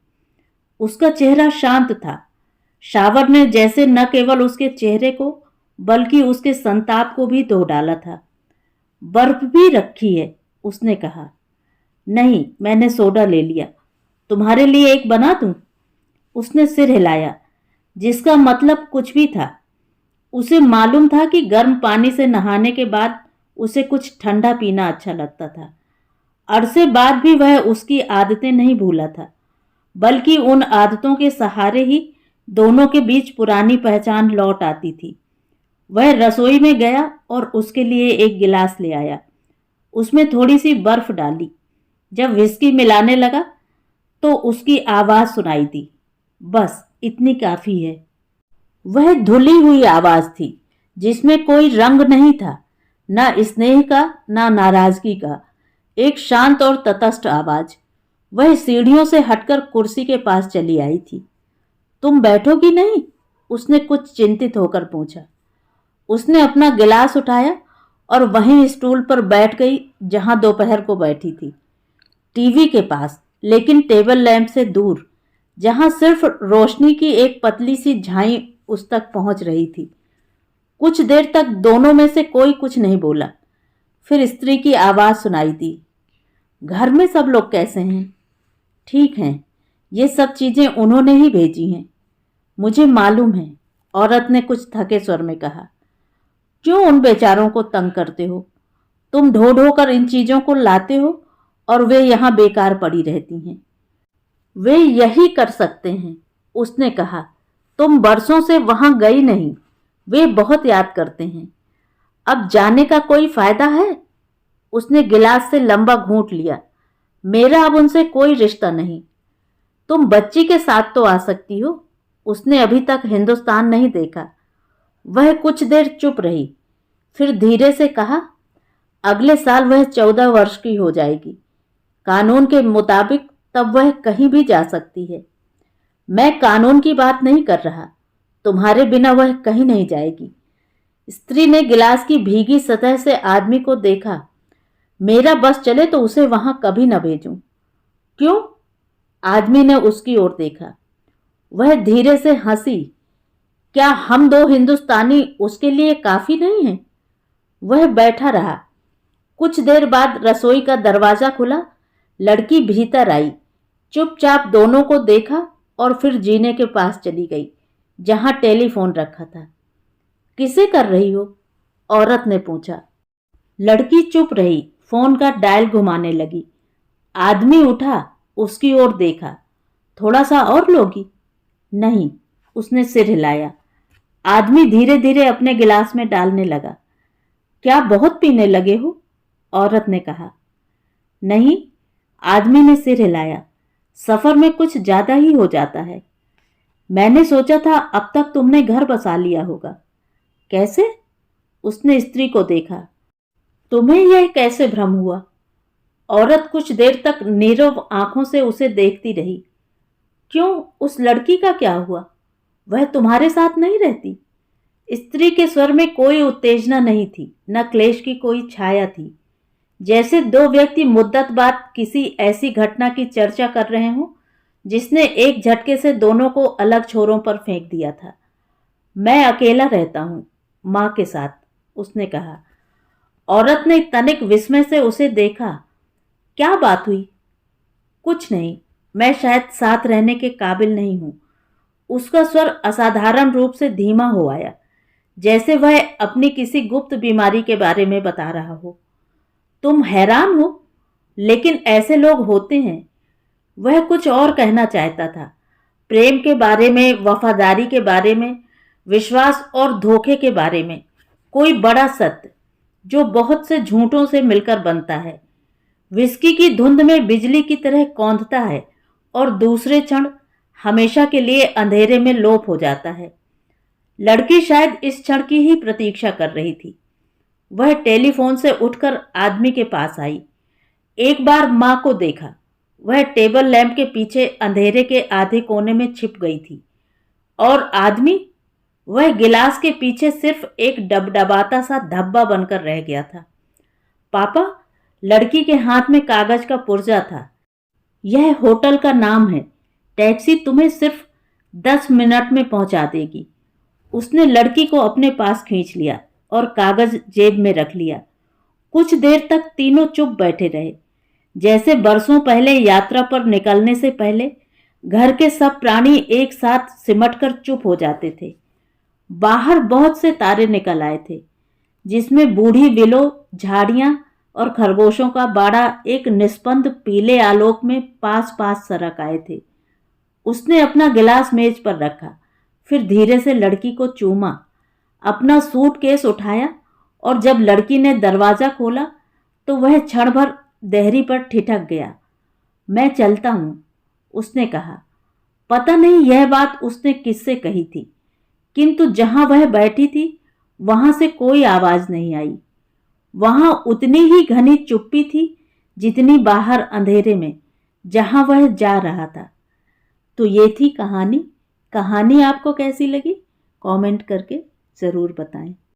उसका चेहरा शांत था। शावर ने जैसे न केवल उसके चेहरे को बल्कि उसके संताप को भी धो डाला था। बर्फ भी रखी है, उसने कहा। नहीं, मैंने सोडा ले लिया। तुम्हारे लिए एक बना दूं? उसने सिर हिलाया, जिसका मतलब कुछ भी था। उसे मालूम था कि गर्म पानी से नहाने के बाद उसे कुछ ठंडा पीना अच्छा लगता था। अरसे बाद भी वह उसकी आदतें नहीं भूला था, बल्कि उन आदतों के सहारे ही दोनों के बीच पुरानी पहचान लौट आती थी। वह रसोई में गया और उसके लिए एक गिलास ले आया। उसमें थोड़ी सी बर्फ डाली। जब विस्की मिलाने लगा तो उसकी आवाज सुनाई दी। बस इतनी काफी है। वह धुली हुई आवाज थी जिसमें कोई रंग नहीं था, न स्नेह का न नाराजगी का, एक शांत और तटस्थ आवाज। वह सीढ़ियों से हटकर कुर्सी के पास चली आई थी। तुम बैठोगी नहीं? उसने कुछ चिंतित होकर पूछा। उसने अपना गिलास उठाया और वहीं स्टूल पर बैठ गई जहां दोपहर को बैठी थी, टीवी के पास, लेकिन टेबल लैंप से दूर, जहां सिर्फ रोशनी की एक पतली सी झाई उस तक पहुंच रही थी। कुछ देर तक दोनों में से कोई कुछ नहीं बोला। फिर स्त्री की आवाज सुनाई दी। घर में सब लोग कैसे हैं? ठीक हैं, ये सब चीजें उन्होंने ही भेजी हैं। मुझे मालूम है, औरत ने कुछ थके स्वर में कहा। क्यों उन बेचारों को तंग करते हो? तुम ढो ढो कर इन चीजों को लाते हो और वे यहां बेकार पड़ी रहती हैं। वे यही कर सकते हैं, उसने कहा। तुम बरसों से वहां गई नहीं। वे बहुत याद करते हैं। अब जाने का कोई फायदा है? उसने गिलास से लंबा घूंट लिया। मेरा अब उनसे कोई रिश्ता नहीं। तुम बच्ची के साथ तो आ सकती हो। उसने अभी तक हिंदुस्तान नहीं देखा। वह कुछ देर चुप रही, फिर धीरे से कहा, अगले साल वह 14 वर्ष की हो जाएगी। कानून के मुताबिक तब वह कहीं भी जा सकती है। मैं कानून की बात नहीं कर रहा, तुम्हारे बिना वह कहीं नहीं जाएगी। स्त्री ने गिलास की भीगी सतह से आदमी को देखा। मेरा बस चले तो उसे वहां कभी न भेजूं। क्यों? आदमी ने उसकी ओर देखा। वह धीरे से हंसी। क्या हम दो हिंदुस्तानी उसके लिए काफी नहीं हैं? वह बैठा रहा। कुछ देर बाद रसोई का दरवाजा खुला। लड़की भीतर आई, चुपचाप दोनों को देखा और फिर जीने के पास चली गई, जहां टेलीफोन रखा था। किसे कर रही हो? औरत ने पूछा। लड़की चुप रही, फोन का डायल घुमाने लगी। आदमी उठा, उसकी ओर देखा। थोड़ा सा और लोगी? नहीं, उसने सिर हिलाया। आदमी धीरे धीरे अपने गिलास में डालने लगा। क्या बहुत पीने लगे हो? औरत ने कहा। नहीं, आदमी ने सिर हिलाया। सफर में कुछ ज्यादा ही हो जाता है। मैंने सोचा था अब तक तुमने घर बसा लिया होगा। कैसे? उसने स्त्री को देखा। तुम्हें यह कैसे भ्रम हुआ? औरत कुछ देर तक नीरव आंखों से उसे देखती रही। क्यों, उस लड़की का क्या हुआ? वह तुम्हारे साथ नहीं रहती? स्त्री के स्वर में कोई उत्तेजना नहीं थी, न क्लेश की कोई छाया थी। जैसे दो व्यक्ति मुद्दत बाद किसी ऐसी घटना की चर्चा कर रहे हों जिसने एक झटके से दोनों को अलग छोरों पर फेंक दिया था। मैं अकेला रहता हूं, मां के साथ, उसने कहा। औरत ने तनिक विस्मय से उसे देखा। क्या बात हुई? कुछ नहीं, मैं शायद साथ रहने के काबिल नहीं हूं। उसका स्वर असाधारण रूप से धीमा हो आया, जैसे वह अपनी किसी गुप्त बीमारी के बारे में बता रहा हो। तुम हैरान हो, लेकिन ऐसे लोग होते हैं। वह कुछ और कहना चाहता था, प्रेम के बारे में, वफादारी के बारे में, विश्वास और धोखे के बारे में। कोई बड़ा सत्य जो बहुत से झूठों से मिलकर बनता है, विस्की की धुंध में बिजली की तरह कौंधता है और दूसरे क्षण हमेशा के लिए अंधेरे में लोप हो जाता है। लड़की शायद इस क्षण की ही प्रतीक्षा कर रही थी। वह टेलीफोन से उठकर आदमी के पास आई। एक बार मां को देखा। वह टेबल लैंप के पीछे अंधेरे के आधे कोने में छिप गई थी। और आदमी? वह गिलास के पीछे सिर्फ एक डबडबाता सा धब्बा बनकर रह गया था। पापा, लड़की के हाथ में कागज का पुर्जा था। यह होटल का नाम है। टैक्सी तुम्हें सिर्फ 10 मिनट में पहुंचा देगी। उसने लड़की को अपने पास खींच लिया और कागज जेब में रख लिया। कुछ देर तक तीनों चुप बैठे रहे, जैसे बरसों पहले यात्रा पर निकलने से पहले घर के सब प्राणी एक साथ सिमटकर चुप हो जाते थे। बाहर बहुत से तारे निकल आए थे, जिसमें बूढ़ी विलो, झाड़ियां और खरगोशों का बाड़ा एक निस्पंद पीले आलोक में पास पास सरक आए थे। उसने अपना गिलास मेज पर रखा, फिर धीरे से लड़की को चूमा, अपना सूटकेस उठाया और जब लड़की ने दरवाजा खोला तो वह क्षण भर देहरी पर ठिठक गया। मैं चलता हूं, उसने कहा। पता नहीं यह बात उसने किससे कही थी, किंतु जहां वह बैठी थी वहां से कोई आवाज नहीं आई। वहां उतनी ही घनी चुप्पी थी जितनी बाहर अंधेरे में जहां वह जा रहा था। तो ये थी कहानी। कहानी आपको कैसी लगी? कमेंट करके ज़रूर बताएं।